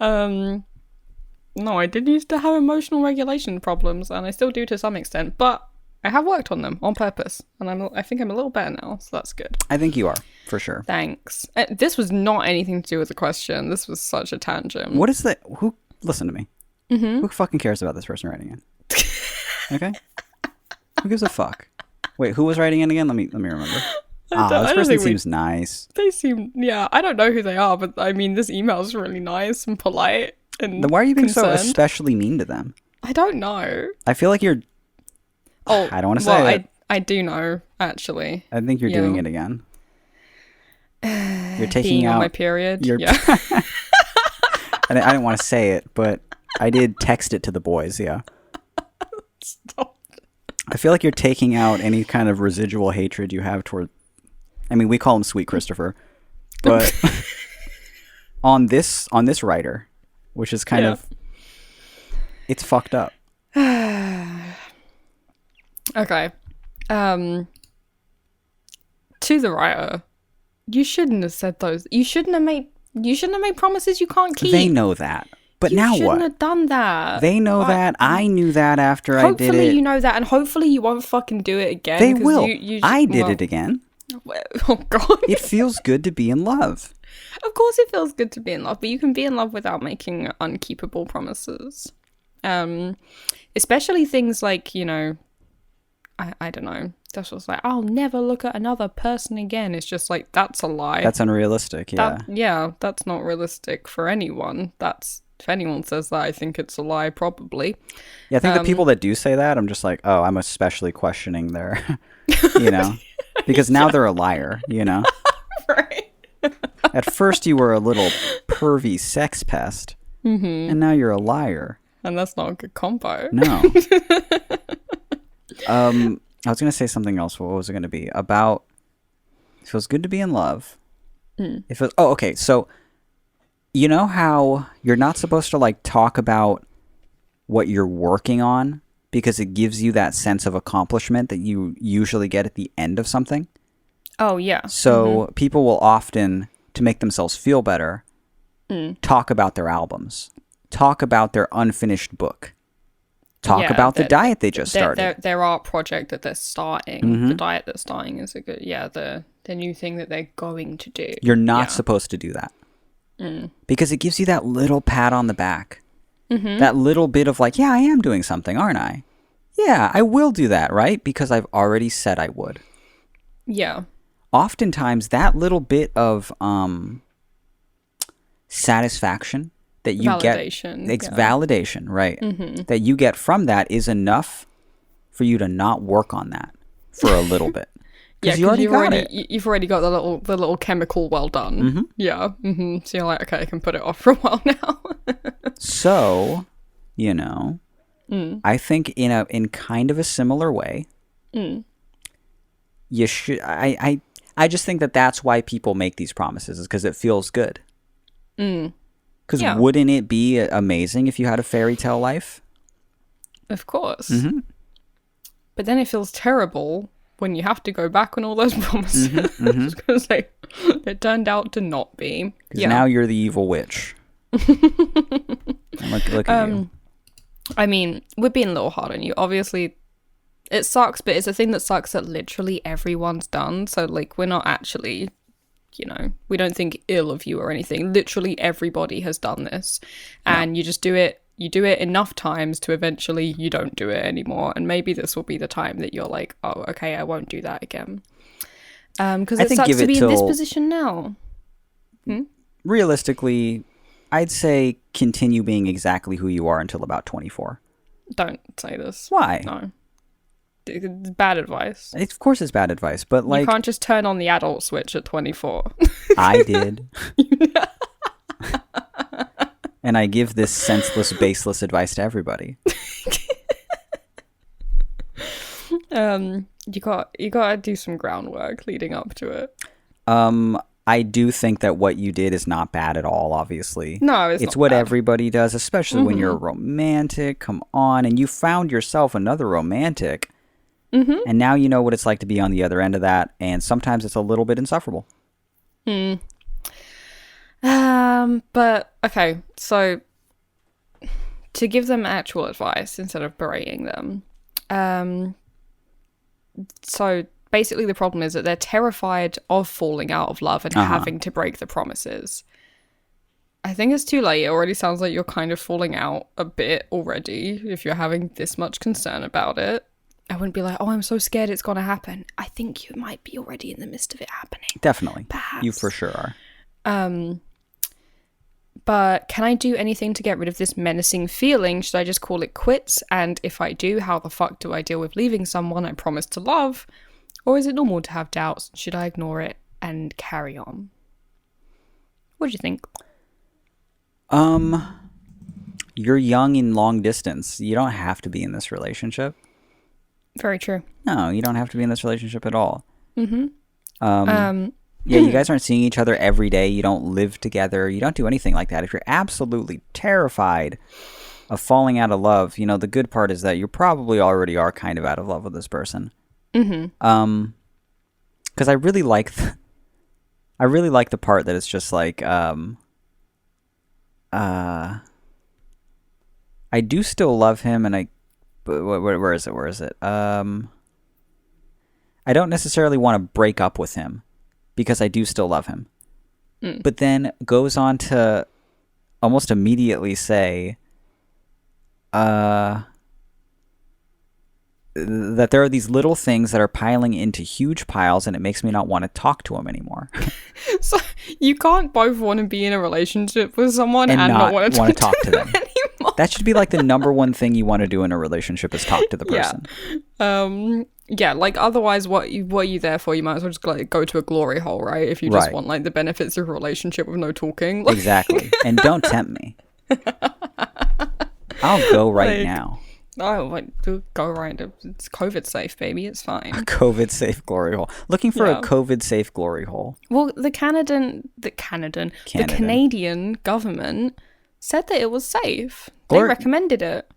No, I did used to have emotional regulation problems, and I still do to some extent, but I have worked on them on purpose, and I think I'm a little better now, so that's good. I think you are, for sure. Thanks. This was not anything to do with the question. This was such a tangent. What is the... Listen to me. Mm-hmm. Who fucking cares about this person writing in? Okay? Who gives a fuck? Wait, who was writing in again? Let me remember. This person seems nice. They seem... Yeah, I don't know who they are, but I mean, this email is really nice and polite. And why are you being concerned. so especially mean to them? I don't know. I feel like you're... Oh, I don't want to say it. I do know, actually. I think you're doing it again. You're taking being out... on my period. Yeah. I didn't want to say it, but I did text it to the boys, yeah. Stop. I feel like you're taking out any kind of residual hatred you have toward... I mean, we call him Sweet Christopher. But on this writer... Which is kind of... It's fucked up. Okay. To the writer, you shouldn't have said those. You shouldn't have made promises you can't keep. They know that. But now what? You shouldn't have done that. They know that. I knew that after I did it. Hopefully you know that, and hopefully you won't fucking do it again. They will. I did it again. Oh, God. It feels good to be in love. Of course it feels good to be in love, but you can be in love without making unkeepable promises. Especially things like, you know, I don't know. That's just like, I'll never look at another person again. It's just like, that's a lie. That's unrealistic, yeah. That's not realistic for anyone. If anyone says that, I think it's a lie, probably. Yeah, I think the people that do say that, I'm just like, oh, I'm especially questioning their, you know, because now they're a liar, you know? Right. At first you were a little pervy sex pest, and now you're a liar. And that's not a good combo. No. I was going to say something else. What was it going to be? About, it feels good to be in love. It feels, okay. So, you know how you're not supposed to like talk about what you're working on because it gives you that sense of accomplishment that you usually get at the end of something? Oh, yeah. So people will often, to make themselves feel better, talk about their albums, talk about their unfinished book, talk about the diet they just started. Their art project that they're starting. The diet that's starting is a good, the new thing that they're going to do. You're not supposed to do that. Because it gives you that little pat on the back. That little bit of like, yeah, I am doing something, aren't I? Yeah, I will do that, right? Because I've already said I would. Yeah. Oftentimes, that little bit of satisfaction that you validation, get, validation, right? That you get from that is enough for you to not work on that for a little bit. Yeah, you've you've already got the little chemical well done. Yeah. So you're like, okay, I can put it off for a while now. So, you know, I think in kind of a similar way, you should. I just think that that's why people make these promises, is because it feels good. Because wouldn't it be amazing if you had a fairy tale life? Of course. But then it feels terrible when you have to go back on all those promises. Because it turned out to not be. Because now you're the evil witch. Look at you. I mean, we're being a little hard on you. Obviously, it sucks, but it's a thing that sucks that literally everyone's done. So, like, we're not actually, you know, we don't think ill of you or anything. Literally everybody has done this. And you just do it. You do it enough times to eventually you don't do it anymore. And maybe this will be the time that you're like, oh, okay, I won't do that again. Because it sucks to be in this position now. Realistically, I'd say continue being exactly who you are until about 24. Don't say this. Why? No. It's bad advice. Of course it's bad advice, but like... You can't just turn on the adult switch at 24. I did. And I give this senseless, baseless advice to everybody. You gotta do some groundwork leading up to it. I do think that what you did is not bad at all, obviously. No, it's not what bad. Everybody does, especially when you're a romantic. Come on. And you found yourself another romantic. Mm-hmm. And now you know what it's like to be on the other end of that. And sometimes it's a little bit insufferable. But, okay, so to give them actual advice instead of berating them. So basically the problem is that they're terrified of falling out of love and having to break the promises. I think it's too late. It already sounds like you're kind of falling out a bit already if you're having this much concern about it. I wouldn't be like, oh, I'm so scared it's going to happen. I think you might be already in the midst of it happening. Definitely. Perhaps. You for sure are. But can I do anything to get rid of this menacing feeling? Should I just call it quits? And if I do, how the fuck do I deal with leaving someone I promised to love? Or is it normal to have doubts? Should I ignore it and carry on? What do you think? You're young in long distance. You don't have to be in this relationship. Very true. No, you don't have to be in this relationship at all. Mm-hmm. Yeah, you guys aren't seeing each other every day. You don't live together. You don't do anything like that. If you're absolutely terrified of falling out of love, you know, the good part is that you probably already are kind of out of love with this person. Mm-hmm. Because I really like the part that it's just like, I do still love him, and where is it? I don't necessarily want to break up with him because I do still love him. But then goes on to almost immediately say that there are these little things that are piling into huge piles, and it makes me not want to talk to him anymore. So you can't both want to be in a relationship with someone and not want to talk to them anymore. That should be like the number one thing you want to do in a relationship is talk to the person. Yeah, like otherwise what are you there for? You might as well just like go to a glory hole, right? If you just want like the benefits of a relationship with no talking. Like... Exactly. And don't tempt me. I'll go right now. Oh, go right. It's COVID safe, baby. It's fine. A COVID safe glory hole. Looking for a COVID safe glory hole. Well, the Canadian government said that it was safe. They recommended it.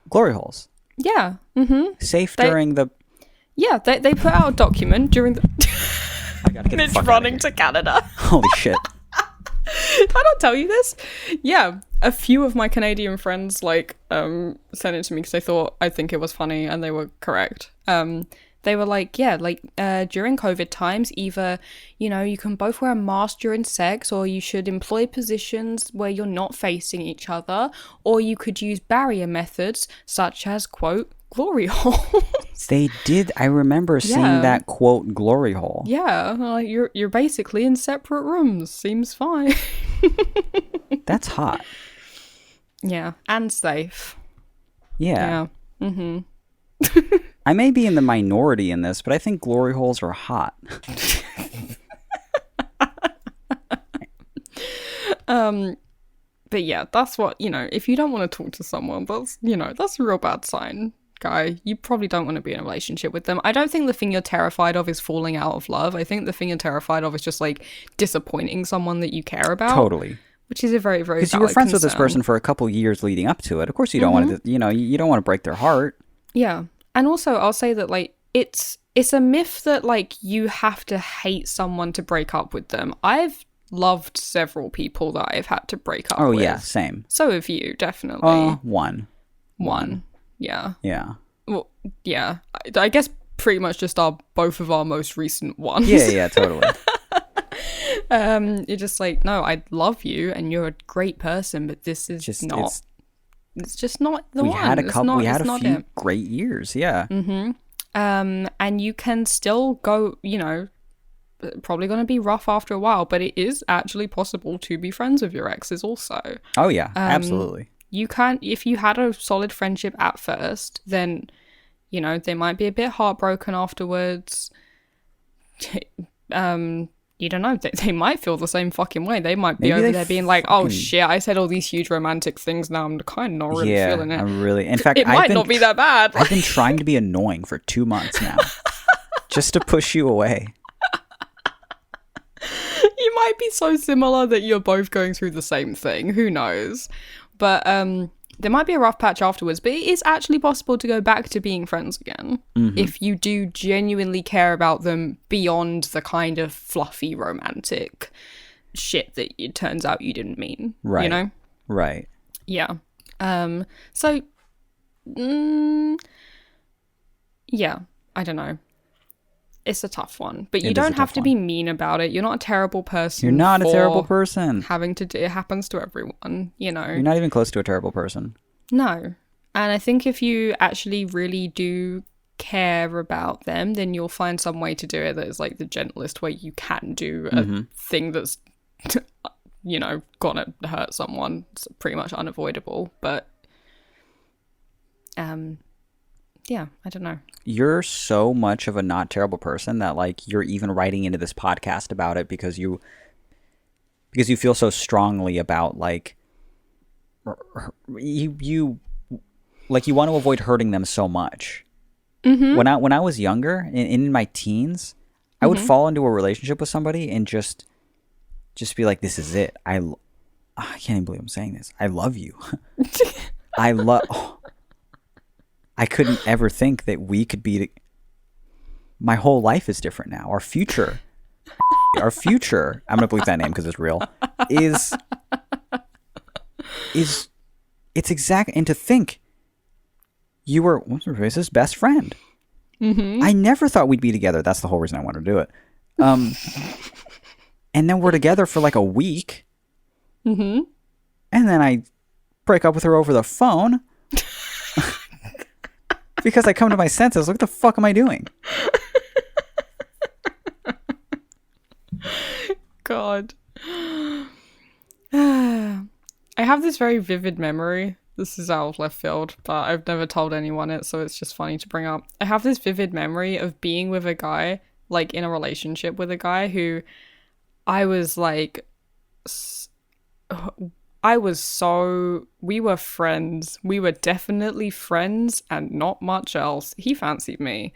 Glory holes. Yeah. Mm-hmm. Safe during the... Yeah, they put out a document during the... I gotta get Mitch running to Canada. Holy shit. Did I not tell you this? Yeah, a few of my Canadian friends like sent it to me because they thought I think it was funny and they were correct. They were like, yeah, like during COVID times, either, you know, you can both wear a mask during sex, or you should employ positions where you're not facing each other, or you could use barrier methods such as, quote, glory holes. They did. I remember seeing that, quote, glory hole. Yeah, you're basically in separate rooms. Seems fine. That's hot. Yeah, and safe. Yeah. Yeah. Mm-hmm. I may be in the minority in this, but I think glory holes are hot. But yeah, that's what, you know, if you don't want to talk to someone, that's a real bad sign, guy. You probably don't want to be in a relationship with them. I don't think the thing you're terrified of is falling out of love. I think the thing you're terrified of is just like disappointing someone that you care about. Totally. Which is a very, very because you were friends with this person for a couple years leading up to it. Of course you don't want to, you don't want to break their heart. Yeah. And also I'll say that like it's a myth that like you have to hate someone to break up with them. I've loved several people that I've had to break up with. Oh yeah, same. So have you, definitely. One. Yeah. Yeah. Well, yeah. I guess pretty much just both of our most recent ones. Yeah, totally. You're just like, no, I love you and you're a great person, but this is just not. It's just not the one. We had a few great years, yeah. Mm-hmm. And you can still go, you know, probably going to be rough after a while, but it is actually possible to be friends with your exes also. Oh yeah, absolutely. You can't, if you had a solid friendship at first, then, you know, they might be a bit heartbroken afterwards. You you don't know. They might feel the same fucking way. They might be Maybe over they there being like, oh shit, I said all these huge romantic things. Now I'm kind of not really feeling it. I'm really. In fact, it might not be that bad. I've been trying to be annoying for 2 months now, just to push you away. You might be so similar that you're both going through the same thing. Who knows? But there might be a rough patch afterwards, but it is actually possible to go back to being friends again if you do genuinely care about them beyond the kind of fluffy romantic shit that it turns out you didn't mean. Right. You know? Right. Yeah. So, yeah, I don't know. It's a tough one, but you don't have to be mean about it. You're not a terrible person. You're not a terrible person. It happens to everyone, you know. You're not even close to a terrible person. No. And I think if you actually really do care about them, then you'll find some way to do it that is like the gentlest way you can do a thing that's, you know, gonna hurt someone. It's pretty much unavoidable, but yeah, I don't know. You're so much of a not terrible person that like you're even writing into this podcast about it because you feel so strongly about like you want to avoid hurting them so much. When I was younger, in my teens, I would fall into a relationship with somebody and just be like, this is it. I can't even believe I'm saying this. I love you. I couldn't ever think that we could be. My whole life is different now. Our future, I'm gonna believe that name because it's real. Is it's exact, and to think you were what's her face's best friend. I never thought we'd be together. That's the whole reason I wanted to do it. And then we're together for like a week, and then I break up with her over the phone. Because I come to my senses. What the fuck am I doing? God. I have this very vivid memory. This is out of left field, but I've never told anyone it, so it's just funny to bring up. I have this vivid memory of being with a guy, like in a relationship with a guy who I was like... we were friends. We were definitely friends and not much else. He fancied me,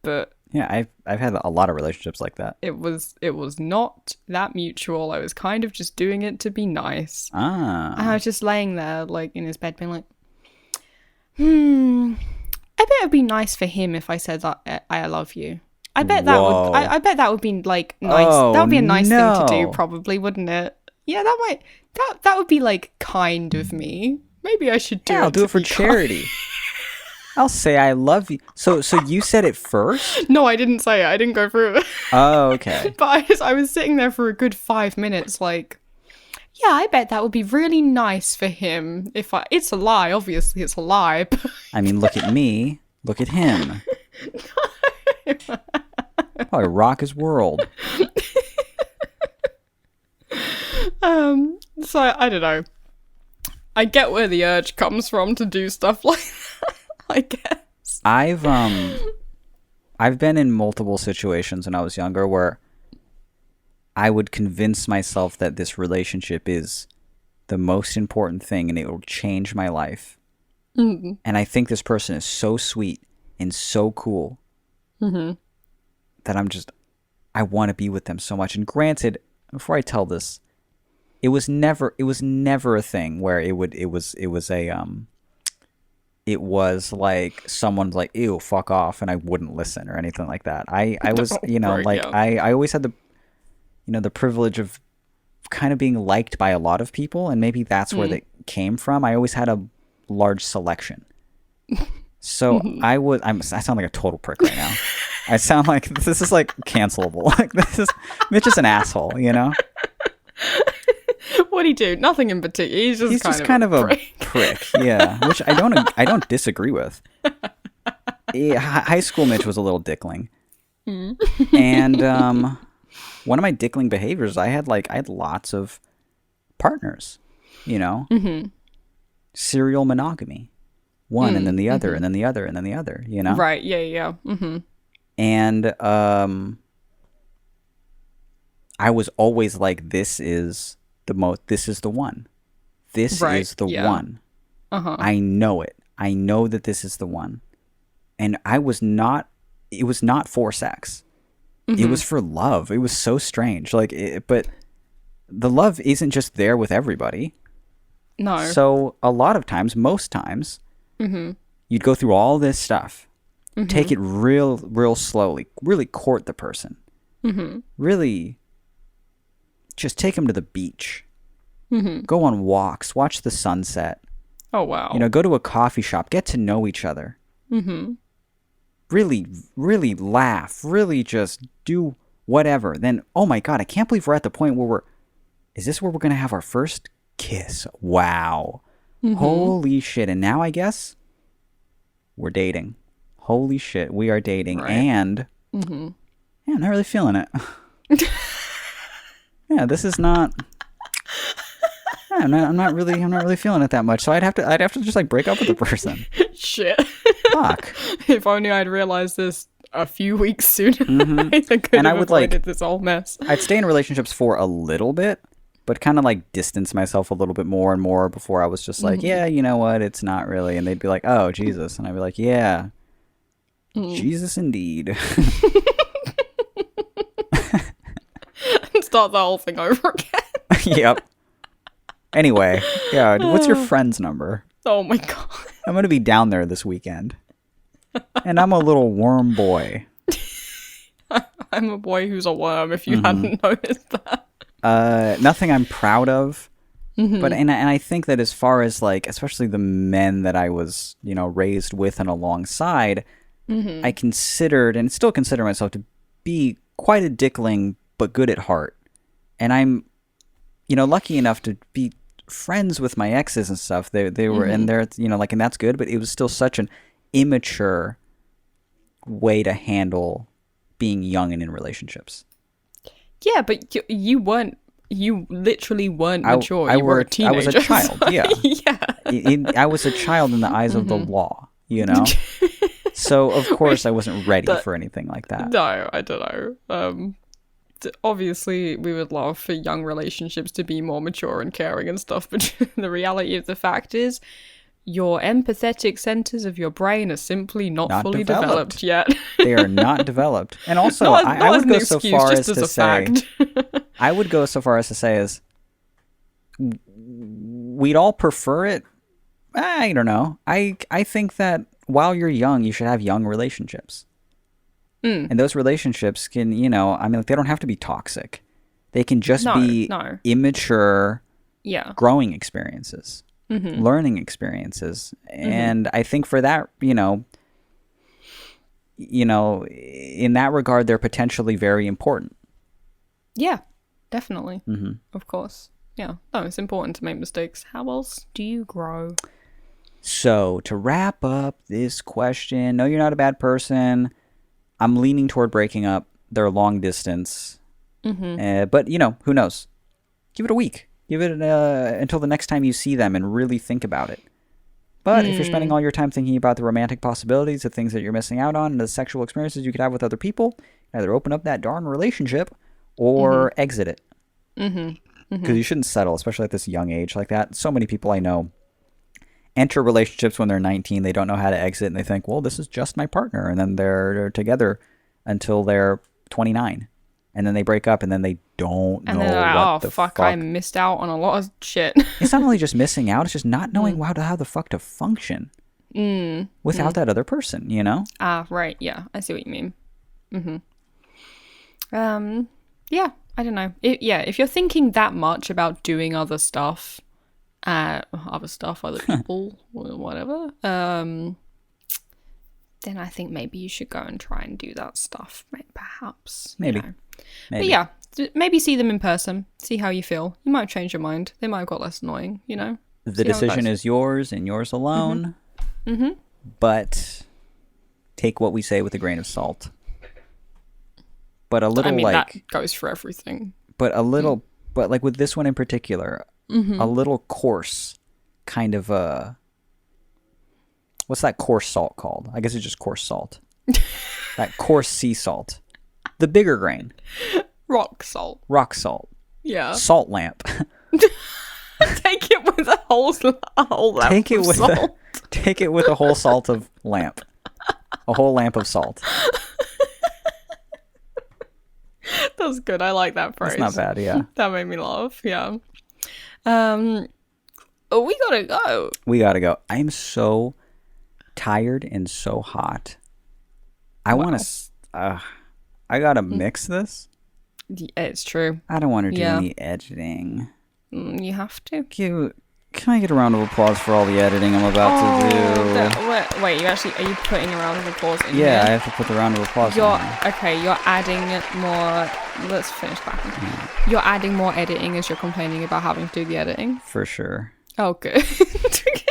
but yeah, I've had a lot of relationships like that. It was not that mutual. I was kind of just doing it to be nice. And I was just laying there, like in his bed, being like, I bet it'd be nice for him if I said that I love you. I bet that would. I bet that would be like nice. That would be a nice thing to do, probably, wouldn't it? Yeah, that would be like kind of me. Maybe I should do it. I'll do it for charity. I'll say I love you. So you said it first? No, I didn't say it. I didn't go through it. Oh, okay. But I was sitting there for a good 5 minutes, like, yeah, I bet that would be really nice for him. It's a lie, obviously, it's a lie. But I mean, look at me. Look at him. Probably rock his world. So I don't know. I get where the urge comes from to do stuff like that, I guess. I've been in multiple situations when I was younger where I would convince myself that this relationship is the most important thing and it will change my life. And I think this person is so sweet and so cool that I want to be with them so much. And granted, before I tell this, it was never a thing where it was like someone's like, ew, fuck off, and I wouldn't listen or anything like that. I was, I always had the privilege of kind of being liked by a lot of people, and maybe that's where that came from. I always had a large selection. So I sound like a total prick right now. I sound like this is like cancelable. Like Mitch is an asshole, you know? What'd he do? Nothing in particular. He's just kind of a prick. Yeah, which I don't disagree with. Yeah, high school Mitch was a little dickling, and one of my dickling behaviors, I had lots of partners, you know, serial monogamy, one and then the other and then the other and then the other, you know, right? Yeah. I was always like, this is the one. This is the one. I know it. I know that this is the one. And it was not for sex. It was for love. It was so strange. But the love isn't just there with everybody. No. So a lot of times, most times, you'd go through all this stuff, take it real slowly, really court the person, really just take them to the beach, go on walks, watch the sunset. Oh, wow. Go to a coffee shop, get to know each other. Really, really laugh, really just do whatever. Then, oh my God, I can't believe we're at the point where is this where we're going to have our first kiss? Wow. Holy shit. And now I guess we're dating. Holy shit, we are dating. Right. And yeah, I'm not really feeling it. Yeah, this is not... I'm not really feeling it that much. So I'd have to just like break up with the person. Shit. Fuck. If only I'd realized this a few weeks sooner. I could have avoided this whole mess. I'd stay in relationships for a little bit, but kind of like distance myself a little bit more and more before I was just like, yeah, you know what? It's not really. And they'd be like, oh, Jesus. And I'd be like, yeah, Jesus indeed. And start the whole thing over again. Yep. Anyway, yeah, what's your friend's number? Oh my God. I'm going to be down there this weekend. And I'm a little worm boy. I'm a boy who's a worm, if you hadn't noticed that. Nothing I'm proud of. But and I think that as far as like, especially the men that I was, raised with and alongside, I considered and still consider myself to be quite a dickling, but good at heart. And I'm, lucky enough to be friends with my exes and stuff. They were and they're and that's good, but it was still such an immature way to handle being young and in relationships. Yeah, but you literally weren't mature. You were a teenager. I was a child. Yeah. Yeah. I was a child in the eyes of the law, So of course I wasn't ready for anything like that. No, I don't know. Obviously we would love for young relationships to be more mature and caring and stuff, but the reality of the fact is your empathetic centers of your brain are simply not fully developed yet. They are not developed. And also I would go so far as to say I would go so far as to say is we'd all prefer it. I don't know. I think that while you're young you should have young relationships. And those relationships can, they don't have to be toxic. They can just be immature, growing experiences, learning experiences. And I think for that, in that regard, they're potentially very important. Yeah, definitely. Of course. Yeah. No, it's important to make mistakes. How else do you grow? So to wrap up this question, no, you're not a bad person. I'm leaning toward breaking up. They're long distance. But, who knows? Give it a week. Give it until the next time you see them and really think about it. But if you're spending all your time thinking about the romantic possibilities, the things that you're missing out on, and the sexual experiences you could have with other people, either open up that darn relationship or exit it. Because you shouldn't settle, especially at this young age like that. So many people I know enter relationships when they're 19. They don't know how to exit, and they think, well, this is just my partner. And then they're together until they're 29. And then they break up, and then they don't know what the fuck. I missed out on a lot of shit. It's not only just missing out, it's just not knowing how the fuck to function without that other person, Ah, right. Yeah, I see what you mean. Yeah, I don't know. If you're thinking that much about doing other stuff, other people, or whatever, then I think maybe you should go and try and do that stuff, perhaps. Maybe. But yeah, maybe see them in person, see how you feel. You might change your mind. They might have got less annoying, The decision is yours and yours alone. But take what we say with a grain of salt. But a little that goes for everything. But a little, but like with this one in particular, a little coarse kind of what's that coarse salt called? I guess it's just coarse salt. That coarse sea salt. The bigger grain. Rock salt. Rock salt. Yeah. Salt lamp. Take it with a whole lamp of salt. Take it with a whole salt of lamp. A whole lamp of salt. That's good. I like that phrase. It's not bad, yeah. That made me laugh, yeah. We gotta go. We gotta go. I am so tired and so hot. I want to... I gotta mix this. Yeah, it's true. I don't want to do any editing. You have to. Can I get a round of applause for all the editing I'm about to do? Wait, are you putting a round of applause in here? here? I have to put the round of applause in here. Okay, you're adding more... Let's finish back. You're adding more editing as you're complaining about having to do the editing? For sure. Oh, good.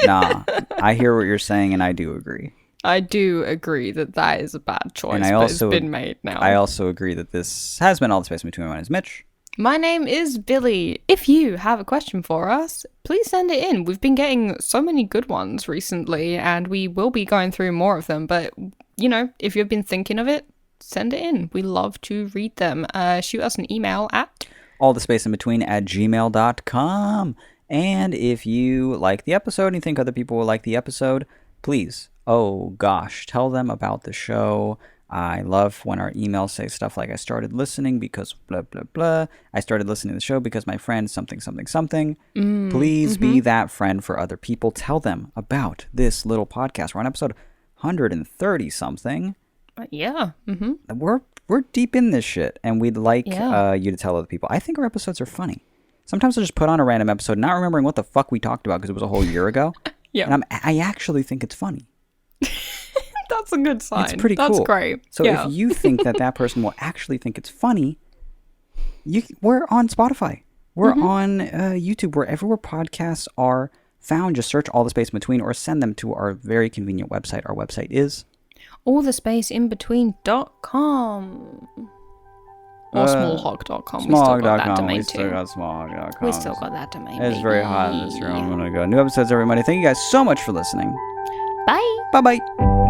Nah, I hear what you're saying and I do agree. I do agree that is a bad choice, but it's been made now. I also agree that this has been All the Space in Between. My name is Mitch. My name is Billy. If you have a question for us, please send it in. We've been getting so many good ones recently, and we will be going through more of them. But, if you've been thinking of it, send it in. We love to read them. Shoot us an email at allthespaceinbetween@gmail.com. And if you like the episode and you think other people will like the episode, please, tell them about the show. I love when our emails say stuff like, I started listening because blah, blah, blah. I started listening to the show because my friend something, something, something. Please be that friend for other people. Tell them about this little podcast. We're on episode 130-something. Yeah. Mm-hmm. We're deep in this shit, and we'd like you to tell other people. I think our episodes are funny. Sometimes I'll just put on a random episode, not remembering what the fuck we talked about because it was a whole year ago. Yeah. And I actually think it's funny. That's a good sign. It's pretty cool. That's great. So if you think that person will actually think it's funny, we're on Spotify. We're on YouTube, wherever podcasts are found. Just search All the Space in Between or send them to our very convenient website. Our website is allthespaceinbetween.com or smallhog.com. Smallhog.com. We still got smallhog.com. We still got that domain. It's very hot in this room. I'm going to go. New episodes, everybody. Thank you guys so much for listening. Bye. Bye-bye.